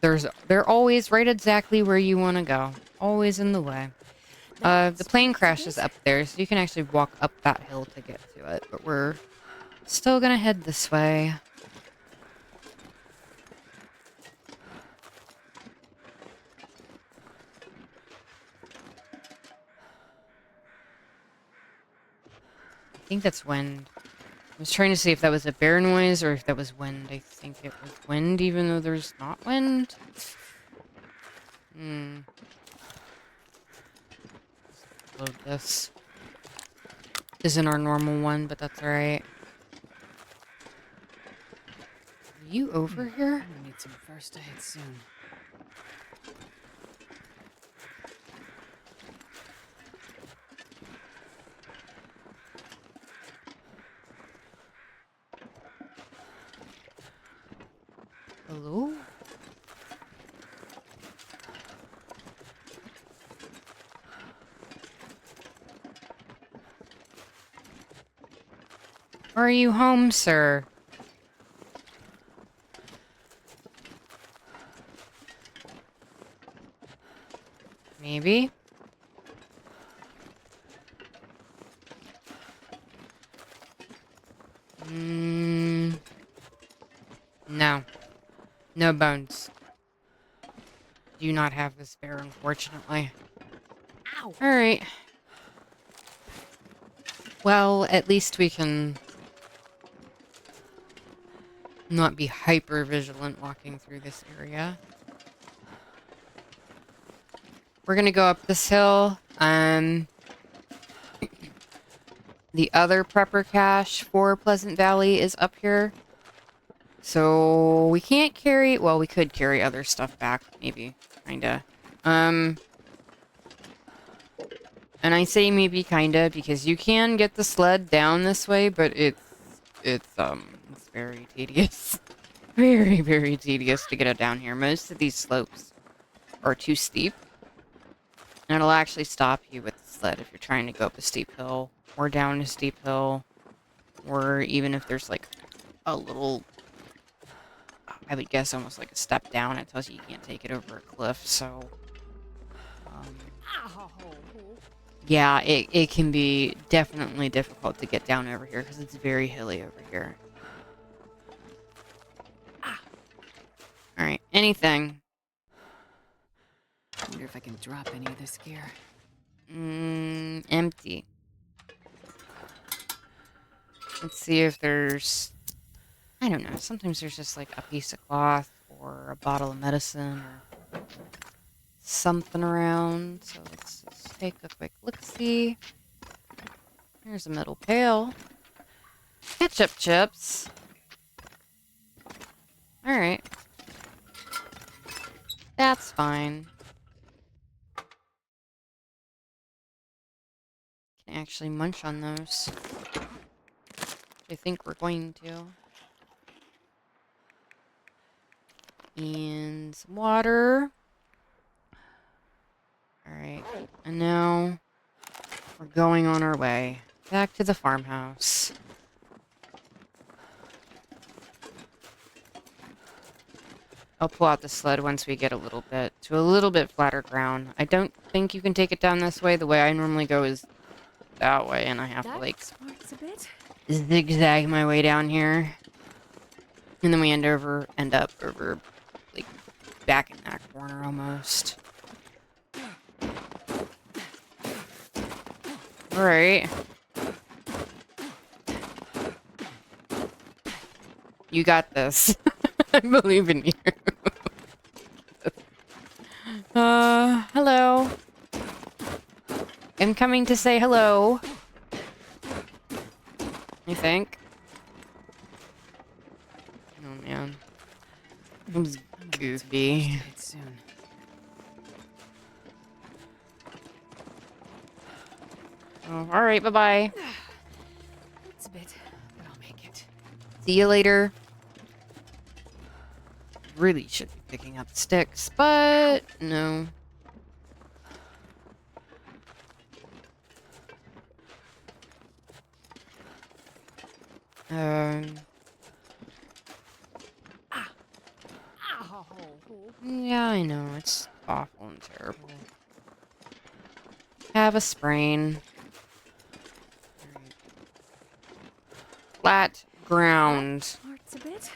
they're always right exactly where you want to go. Always in the way. The plane crash is up there, so you can actually walk up that hill to get to it. But we're still gonna head this way. I think that's wind. I was trying to see if that was a bear noise or if that was wind. I think it was wind, even though there's not wind. Load this. Isn't our normal one, but that's alright. Are you over here? I'm gonna need some first aid soon. Hello? Are you home, sir? Maybe? No. No bones. Do not have this bear, unfortunately. Ow! Alright. Well, at least we can not be hyper vigilant walking through this area. We're gonna go up this hill. The other prepper cache for Pleasant Valley is up here. So we can't carry, well, we could carry other stuff back, maybe, kinda. And I say maybe kinda because you can get the sled down this way, but it's very tedious. Very, very tedious to get it down here. Most of these slopes are too steep. And it'll actually stop you with the sled if you're trying to go up a steep hill or down a steep hill. Or even if there's like a little, I would guess almost like a step down, it tells you you can't take it over a cliff, so... yeah, it can be definitely difficult to get down over here because it's very hilly over here. Alright, anything. Wonder if I can drop any of this gear. Empty. Let's see if there's... I don't know, sometimes there's just like a piece of cloth or a bottle of medicine or something around. So let's just take a quick look-see. Here's a metal pail. Ketchup chips. Alright. That's fine. Can actually munch on those. I think we're going to. And some water. Alright. And now we're going on our way back to the farmhouse. I'll pull out the sled once we get a little bit flatter ground. I don't think you can take it down this way. The way I normally go is that way, and I have to like Smarts a bit. zigzag my way down here. And then we end up over like back in that corner almost. Alright. You got this. I believe in you. Hello. I'm coming to say hello. I think. Oh man. It was goofy. Soon. Oh, alright, bye-bye. It's a bit, but I'll make it. See you later. Really should be picking up sticks, but no. Yeah, I know, it's awful and terrible. Have a sprain. Alright. Flat ground. Smarts a bit.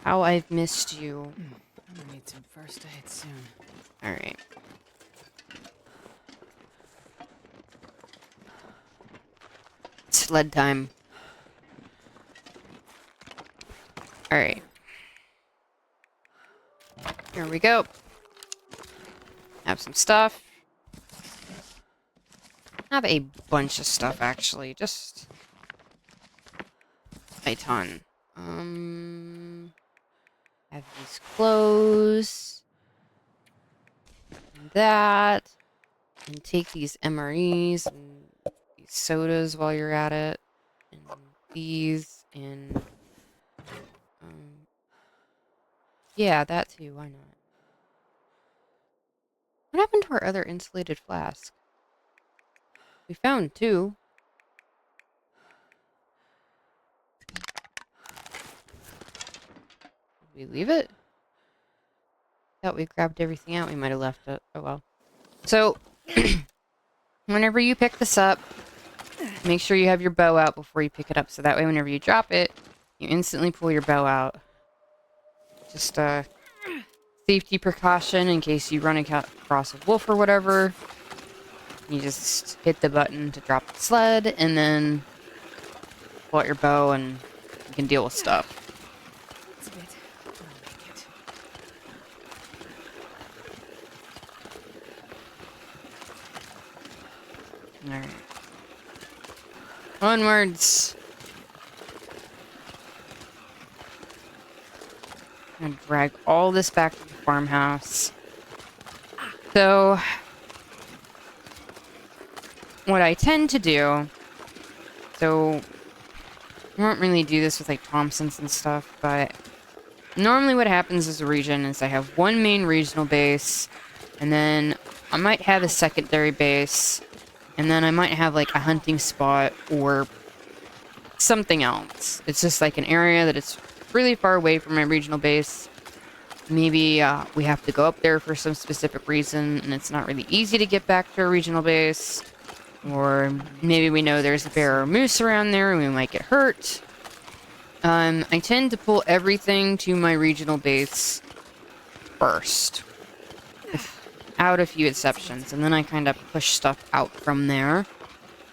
How I've missed you. I'm gonna need some first aid soon. Alright. Sled time. Alright. Here we go. Have some stuff. Have a bunch of stuff, actually. Just a ton. Have these clothes. And that. And take these MREs and these sodas while you're at it. And these and yeah, that too, why not? What happened to our other insulated flask? We found two. Did we leave it? Thought we grabbed everything out. We might have left it. Oh well. So, whenever you pick this up, make sure you have your bow out before you pick it up. So that way, whenever you drop it, you instantly pull your bow out. Just a safety precaution in case you run across a wolf or whatever. You just hit the button to drop the sled, and then pull out your bow, and you can deal with stuff. It's a bit, but I'll make it. Alright. Onwards. I'm gonna drag all this back to the farmhouse. So, what I tend to do, so I won't really do this with like Thompsons and stuff, but normally what happens as a region is I have one main regional base, and then I might have a secondary base, and then I might have like a hunting spot or something else. It's just like an area that is really far away from my regional base. Maybe we have to go up there for some specific reason, and it's not really easy to get back to a regional base. Or maybe we know there's a bear or moose around there and we might get hurt. I tend to pull everything to my regional base first, without a few exceptions, and then I kind of push stuff out from there.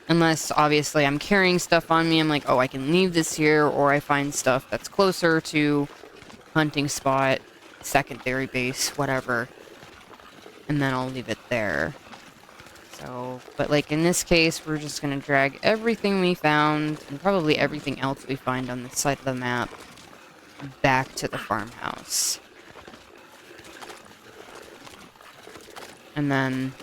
Unless, obviously, I'm carrying stuff on me, I'm like, oh, I can leave this here, or I find stuff that's closer to hunting spot, secondary base, whatever, and then I'll leave it there. So, but like in this case, we're just gonna drag everything we found, and probably everything else we find on this side of the map, back to the farmhouse. And then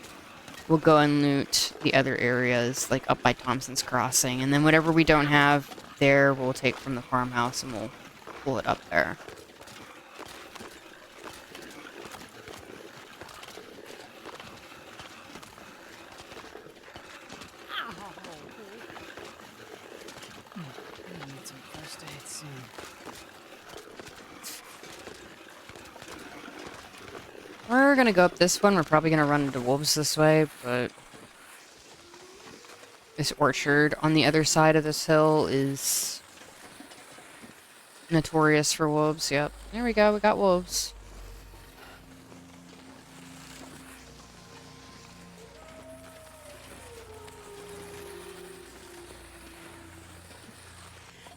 we'll go and loot the other areas, like up by Thompson's Crossing, and then whatever we don't have there, we'll take from the farmhouse and we'll pull it up there. I need some first aid soon. We're gonna go up this one. We're probably gonna run into wolves this way, but this orchard on the other side of this hill is notorious for wolves. Yep. There we go. We got wolves.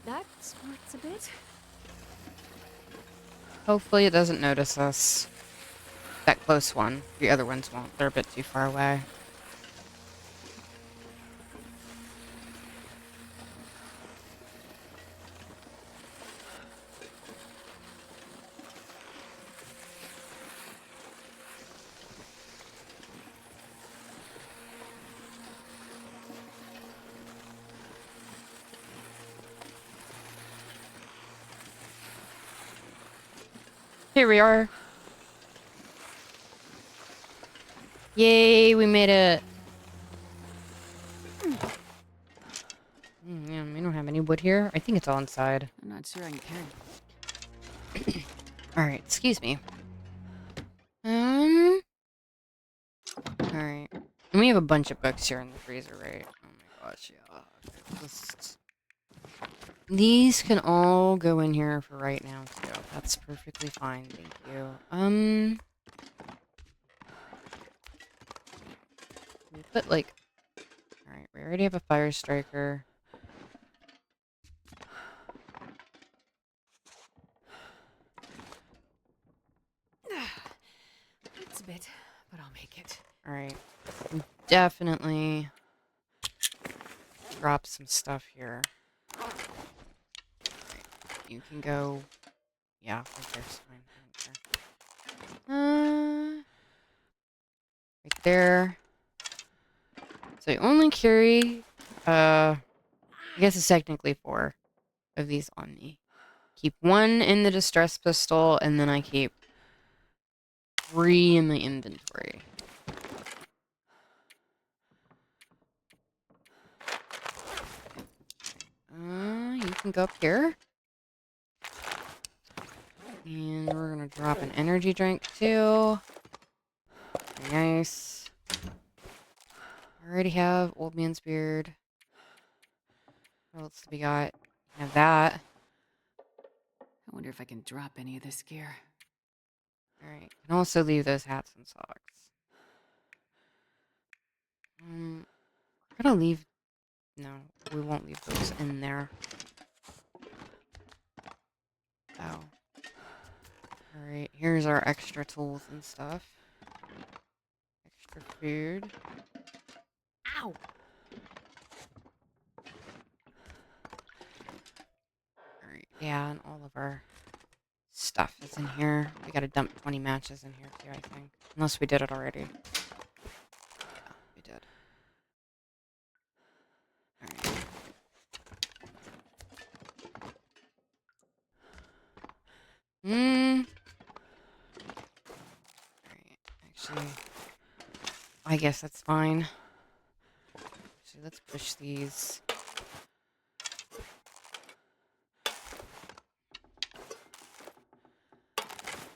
That smarts a bit. Hopefully it doesn't notice us. That close one. The other ones won't. They're a bit too far away. Here we are. Yay, we made it. Yeah, we don't have any wood here. I think it's all inside. I'm not sure I can carry. Alright, excuse me. Alright. And we have a bunch of books here in the freezer, right? Oh my gosh, yeah. Okay, these can all go in here for right now, too. That's perfectly fine, thank you. We put, like... Alright, we already have a fire striker. It's a bit, but I'll make it. Alright. Definitely drop some stuff here. Alright. You can go... Yeah, right there's fine. Right there. So I only carry... I guess it's technically 4 of these on me. Keep 1 in the distress pistol, and then I keep 3 in my inventory. You can go up here. And we're gonna drop an energy drink, too. Very nice. I already have Old Man's Beard. What else do we got? We have that. I wonder if I can drop any of this gear. Alright. Can also leave those hats and socks. We're gonna leave... No, we won't leave those in there. Oh. Alright, here's our extra tools and stuff. Extra food. Ow! Yeah, and all of our stuff is in here. We gotta dump 20 matches in here too, I think. Unless we did it already. Yeah, we did. Alright. Alright, actually, I guess that's fine. Actually, let's push these.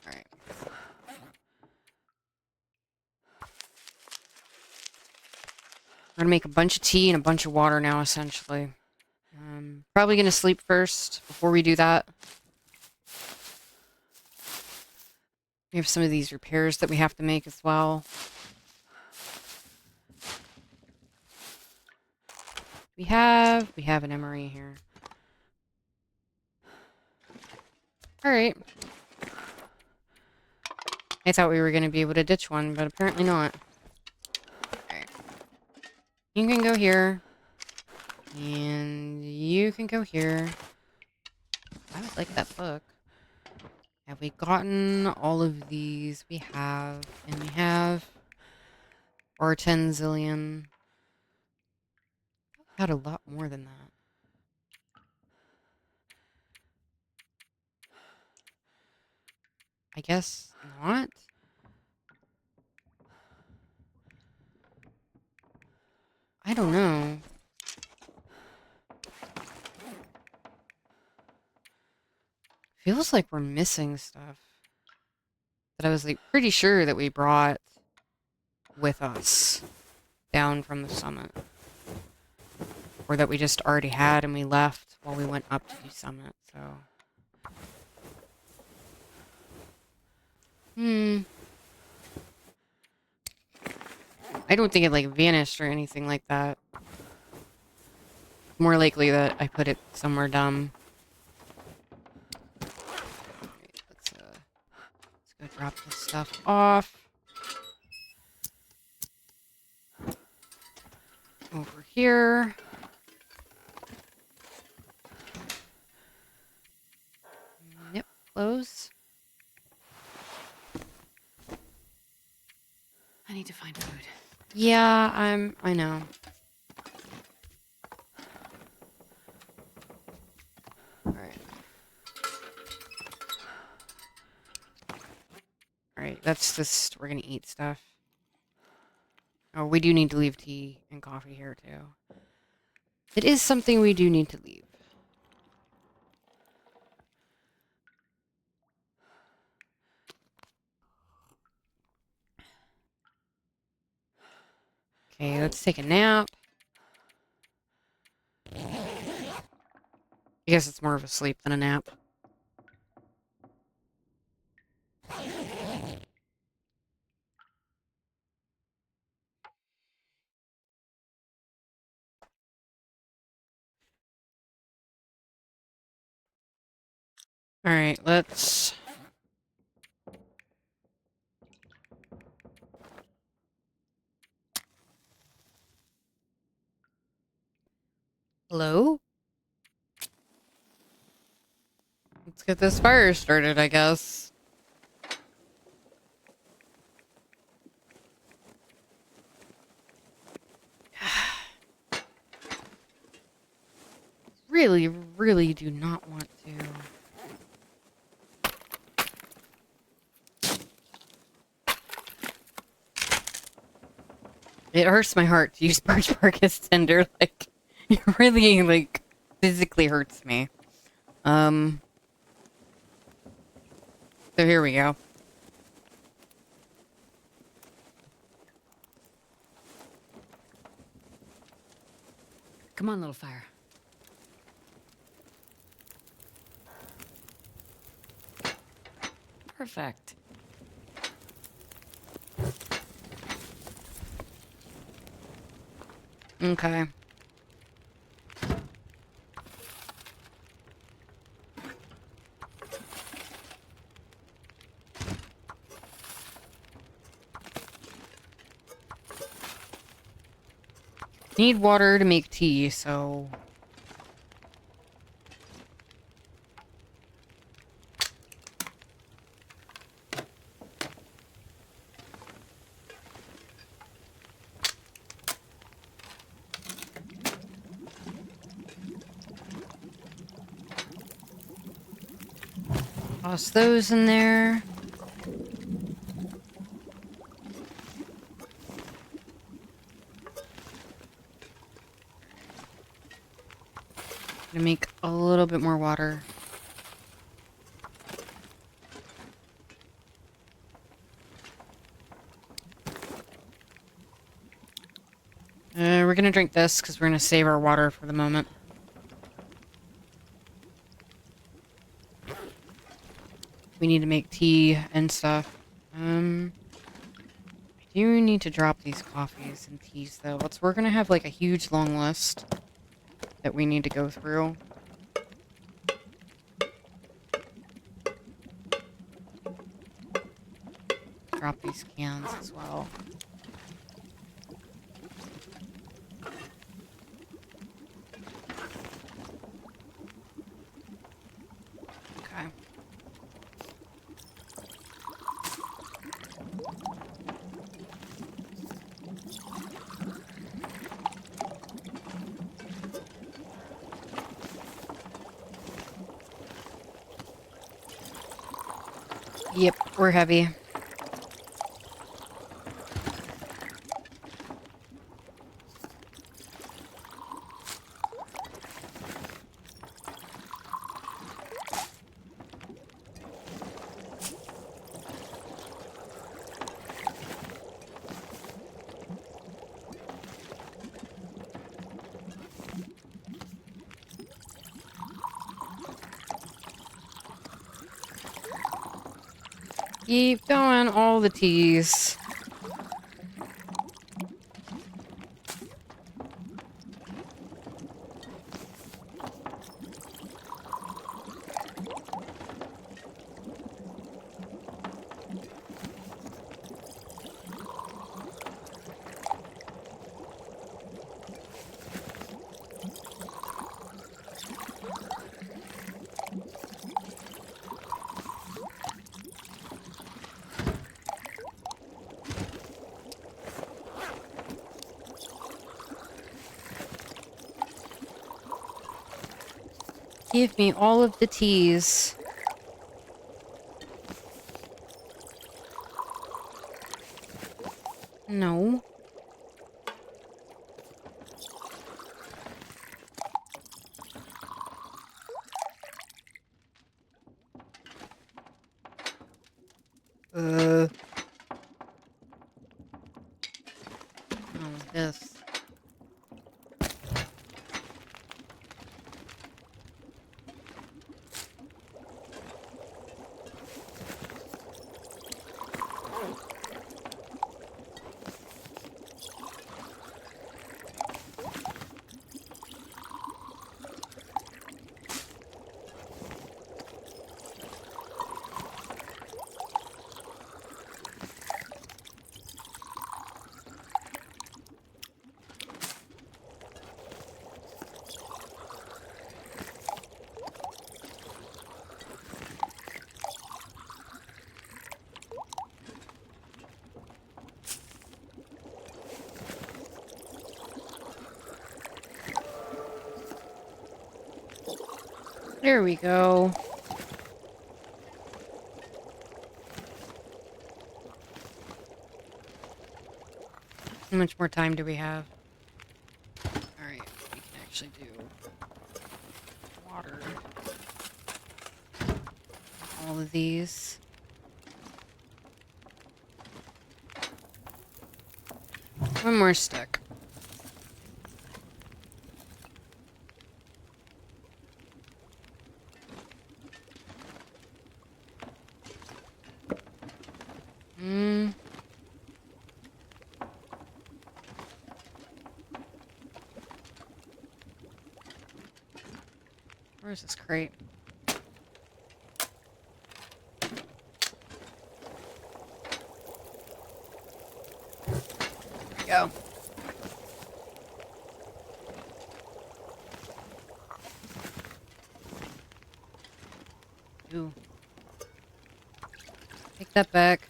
Alright. We're gonna make a bunch of tea and a bunch of water now, essentially. Probably gonna sleep first before we do that. We have some of these repairs that we have to make as well. We have an emery here. Alright. I thought we were gonna be able to ditch one, but apparently not. Alright. You can go here. And you can go here. I would like that book. Have we gotten all of these? We have. And we have. Or 10 zillion. Had a lot more than that. I guess not. I don't know. Feels like we're missing stuff that I was like pretty sure that we brought with us down from the summit. Or that we just already had and we left while we went up to the summit, so. I don't think it like vanished or anything like that. More likely that I put it somewhere dumb. Alright, let's go drop this stuff off. Over here. Yep, close. I need to find food. Yeah, I know. Alright. Alright, that's just, we're gonna eat stuff. Oh, we do need to leave tea and coffee here, too. It is something we do need to leave. Okay, let's take a nap. I guess it's more of a sleep than a nap. Alright, let's... Hello? Let's get this fire started, I guess. Really, really do not want to. It hurts my heart to use birch bark as tinder. Like, it really, like, physically hurts me. So here we go. Come on, little fire. Perfect. Okay. Need water to make tea, so... Toss those in there. Gonna make a little bit more water. We're gonna drink this because we're gonna save our water for the moment. We need to make tea and stuff. I do need to drop these coffees and teas though. We're gonna have like a huge long list that we need to go through. Drop these cans as well. Okay. Yep, we're heavy. Keep going, all the teas. Give me all of the teas. No. Oh, this. There we go. How much more time do we have? Alright, we can actually do water. All of these. One more stick. Where's this crate? Go. Ooh. Take that back.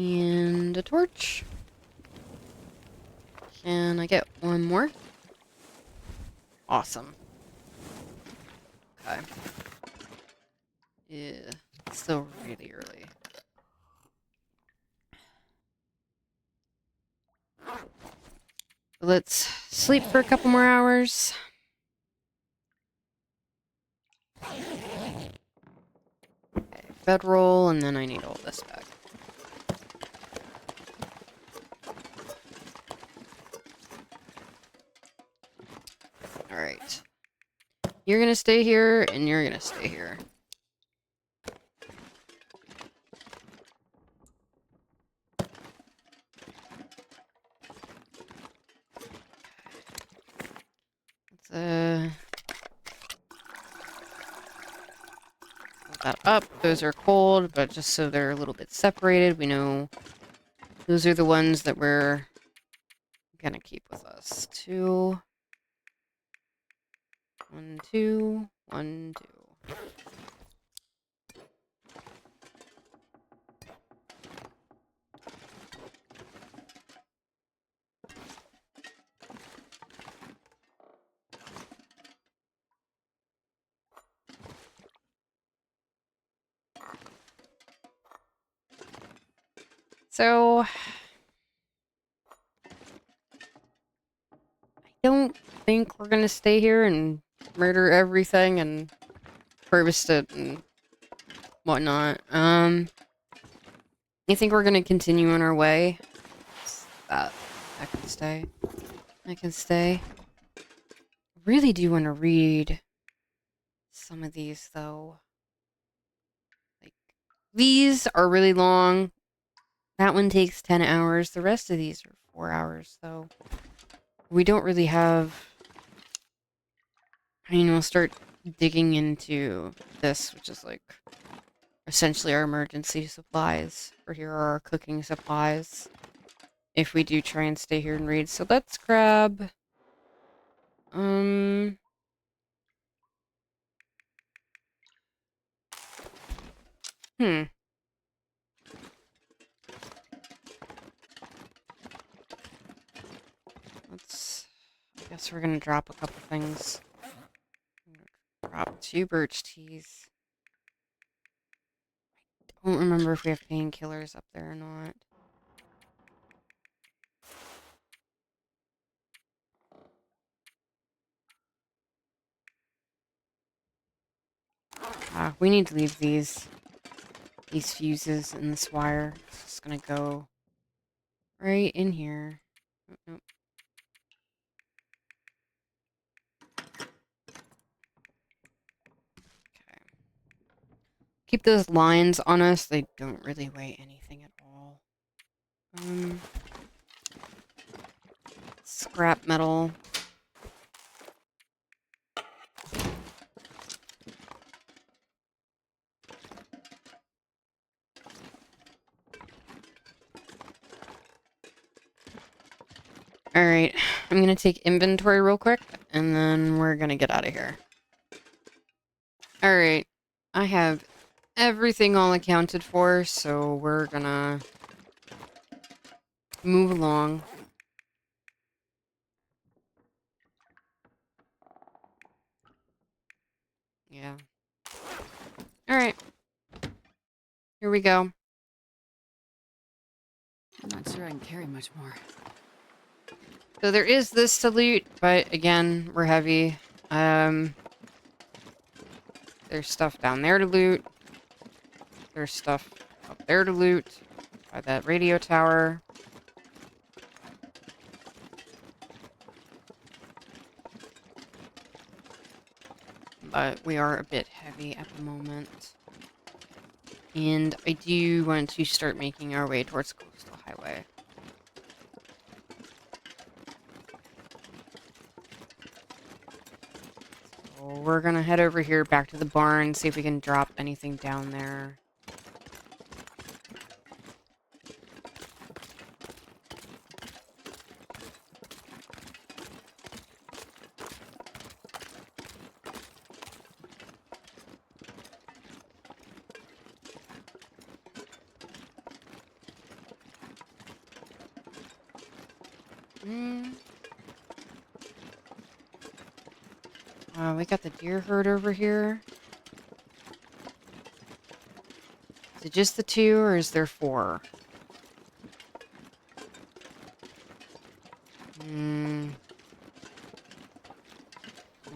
And a torch. Can I get one more? Awesome. Okay. Yeah, it's still really early. Let's sleep for a couple more hours. Okay, bedroll, and then I need all this back. Alright. You're gonna stay here, and you're gonna stay here. Let's, put that up. Those are cold, but just so they're a little bit separated, we know those are the ones that we're gonna keep with us. 2, 1, 2, 1, 2. So, I don't think we're gonna stay here and murder everything and harvest it and whatnot. I think we're gonna continue on our way. That can stay. I can stay. I really do want to read some of these though. Like these are really long. That one takes 10 hours. The rest of these are 4 hours though. We don't really have. I mean, we'll start digging into this, which is like essentially our emergency supplies. Or here are our cooking supplies. If we do try and stay here and read. So let's grab hmm. Let's I guess we're gonna drop a couple things. Drop 2 birch teas. I don't remember if we have painkillers up there or not. We need to leave these fuses in this wire. It's just gonna go right in here. Oh, nope. Okay. Keep those lines on us. They don't really weigh anything at all. Scrap metal. Alright, I'm gonna take inventory real quick, and then we're gonna get out of here. Alright, I have everything all accounted for, so we're gonna move along. Yeah. Alright. Here we go. I'm not sure I can carry much more. So there is this to loot, but again, we're heavy. There's stuff down there to loot. There's stuff up there to loot. By that radio tower. But we are a bit heavy at the moment. And I do want to start making our way towards Coastal Highway. So we're gonna head over here back to the barn, see if we can drop anything down there. Mm. We got the deer herd over here. Is it just the 2 or is there 4? We'll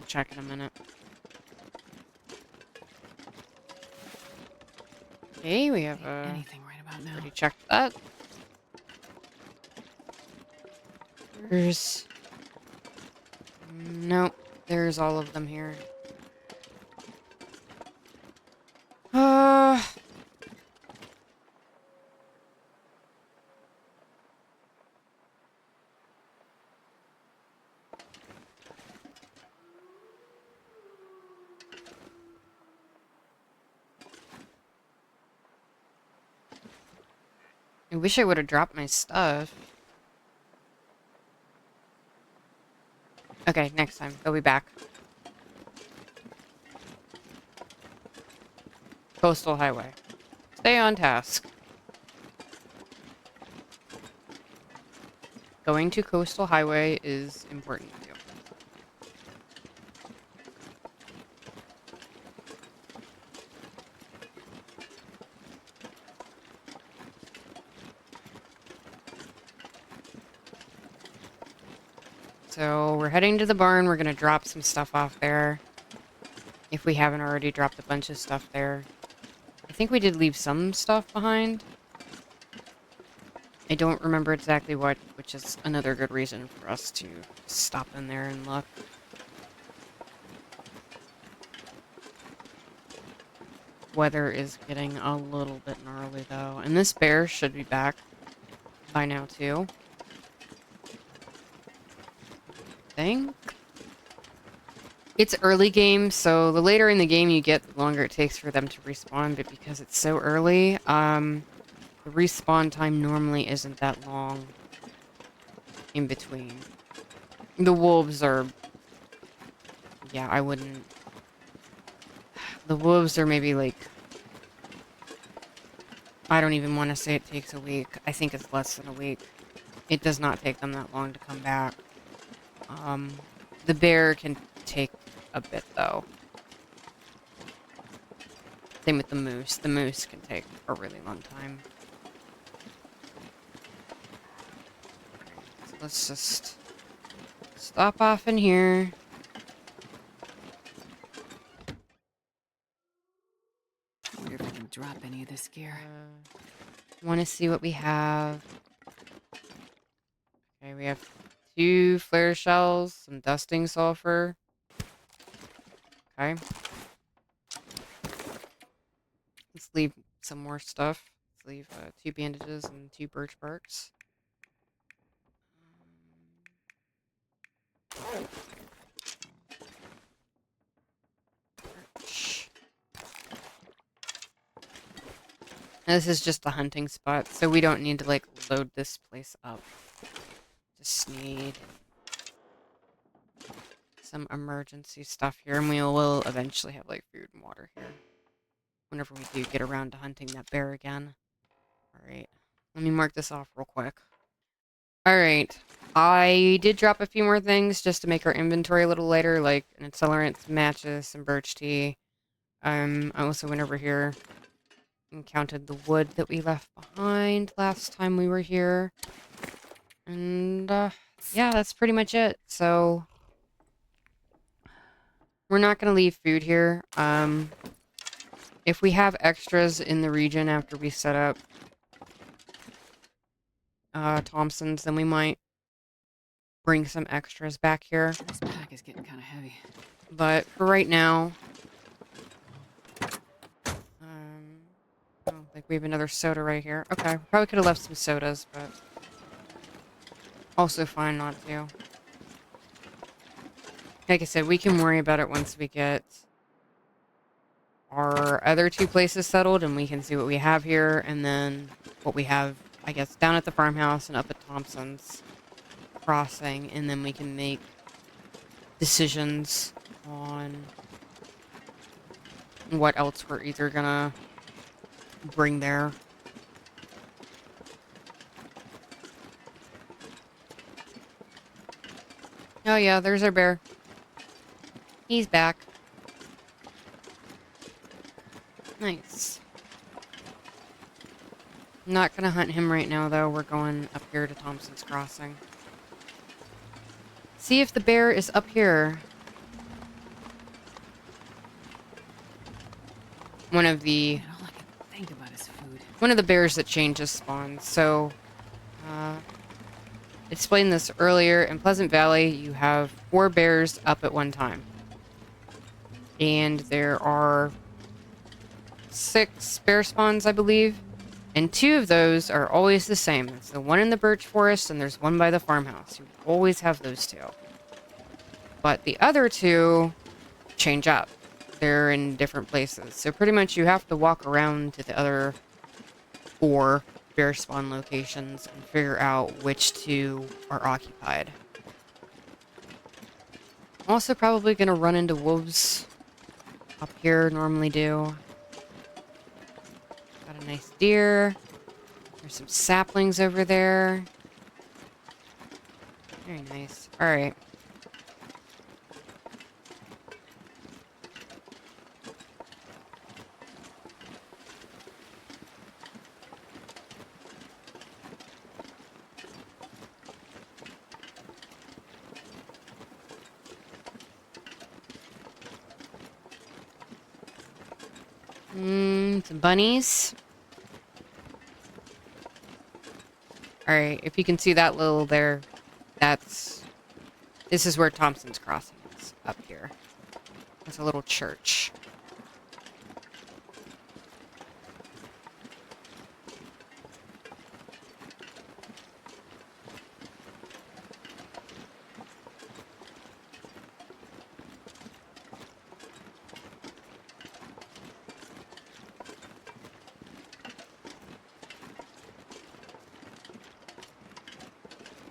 check in a minute. Okay, we have Anything right about now. already checked that. There's... Nope, there's all of them here. I wish I would have dropped my stuff. Okay, next time. They'll be back. Coastal Highway. Stay on task. Going to Coastal Highway is important to you. So we're heading to the barn. We're going to drop some stuff off there. If we haven't already dropped a bunch of stuff there. I think we did leave some stuff behind. I don't remember exactly what, which is another good reason for us to stop in there and look. Weather is getting a little bit gnarly though. And this bear should be back by now too. Think. It's early game, so the later in the game you get, the longer it takes for them to respawn, but because it's so early, the respawn time normally isn't that long in between. The wolves are... Yeah, I wouldn't... The wolves are maybe like... I don't even want to say it takes a week. I think it's less than a week. It does not take them that long to come back. The bear can take a bit, though. Same with the moose. The moose can take a really long time. So let's just stop off in here. Wonder if I can drop any of this gear. Want to see what we have. Okay, we have 2 flare shells, some dusting sulfur. Okay. Let's leave some more stuff. Let's leave 2 bandages and 2 birch barks. Birch. Now, this is just a hunting spot, so we don't need to like load this place up. Just need some emergency stuff here, and we will eventually have like food and water here. Whenever we do get around to hunting that bear again. Alright. Let me mark this off real quick. Alright. I did drop a few more things just to make our inventory a little lighter, like an accelerant, some matches, some birch tea. I also went over here and counted the wood that we left behind last time we were here. And, yeah, that's pretty much it. So, we're not going to leave food here. If we have extras in the region after we set up Thompson's, then we might bring some extras back here. This pack is getting kind of heavy. But for right now, oh, like we have another soda right here. Okay, probably could have left some sodas, but also fine not to. Like I said, we can worry about it once we get our other 2 places settled and we can see what we have here and then what we have, I guess, down at the farmhouse and up at Thompson's Crossing, and then we can make decisions on what else we're either gonna bring there. Oh yeah, there's our bear. He's back. Nice. I'm not gonna hunt him right now, though. We're going up here to Thompson's Crossing. See if the bear is up here. One of the Man, all I can think about is food. one of the bears that changes spawns. So, I explained this earlier. In Pleasant Valley, you have 4 bears up at one time. And there are 6 bear spawns, I believe. And 2 of those are always the same. It's the one in the birch forest, and there's one by the farmhouse. You always have those 2. But the other 2 change up. They're in different places. So pretty much you have to walk around to the other 4 bear spawn locations and figure out which 2 are occupied. I'm also probably going to run into wolves up here, normally do. Got a nice deer. There's some saplings over there. Very nice. Alright. Some bunnies. Alright, if you can see that little there, this is where Thompson's Crossing is, up here. It's a little church.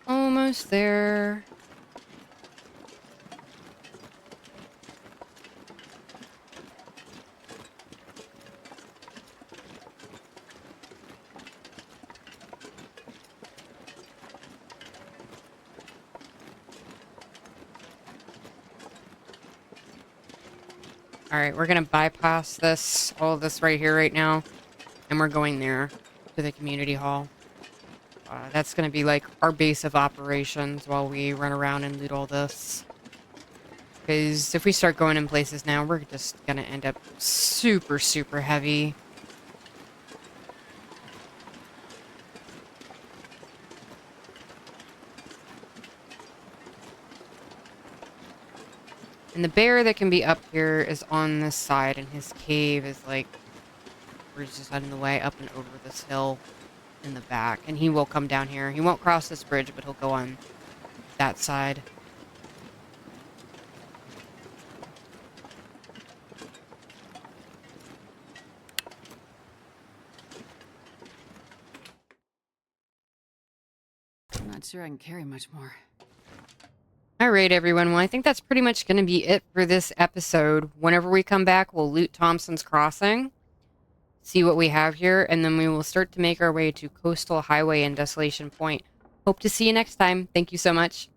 Almost there. Alright, we're gonna bypass all of this right here right now, and we're going there to the community hall. That's going to be like our base of operations while we run around and loot all this. Because if we start going in places now, we're just going to end up super, super heavy. And the bear that can be up here is on this side, and his cave is like, we're just in the way up and over this hill in the back, and he will come down here. He won't cross this bridge, but he'll go on that side. I'm not sure I can carry much more. Alright, everyone. Well, I think that's pretty much going to be it for this episode. Whenever we come back, we'll loot Thompson's Crossing, see what we have here, and then we will start to make our way to Coastal Highway and Desolation Point. Hope to see you next time. Thank you so much.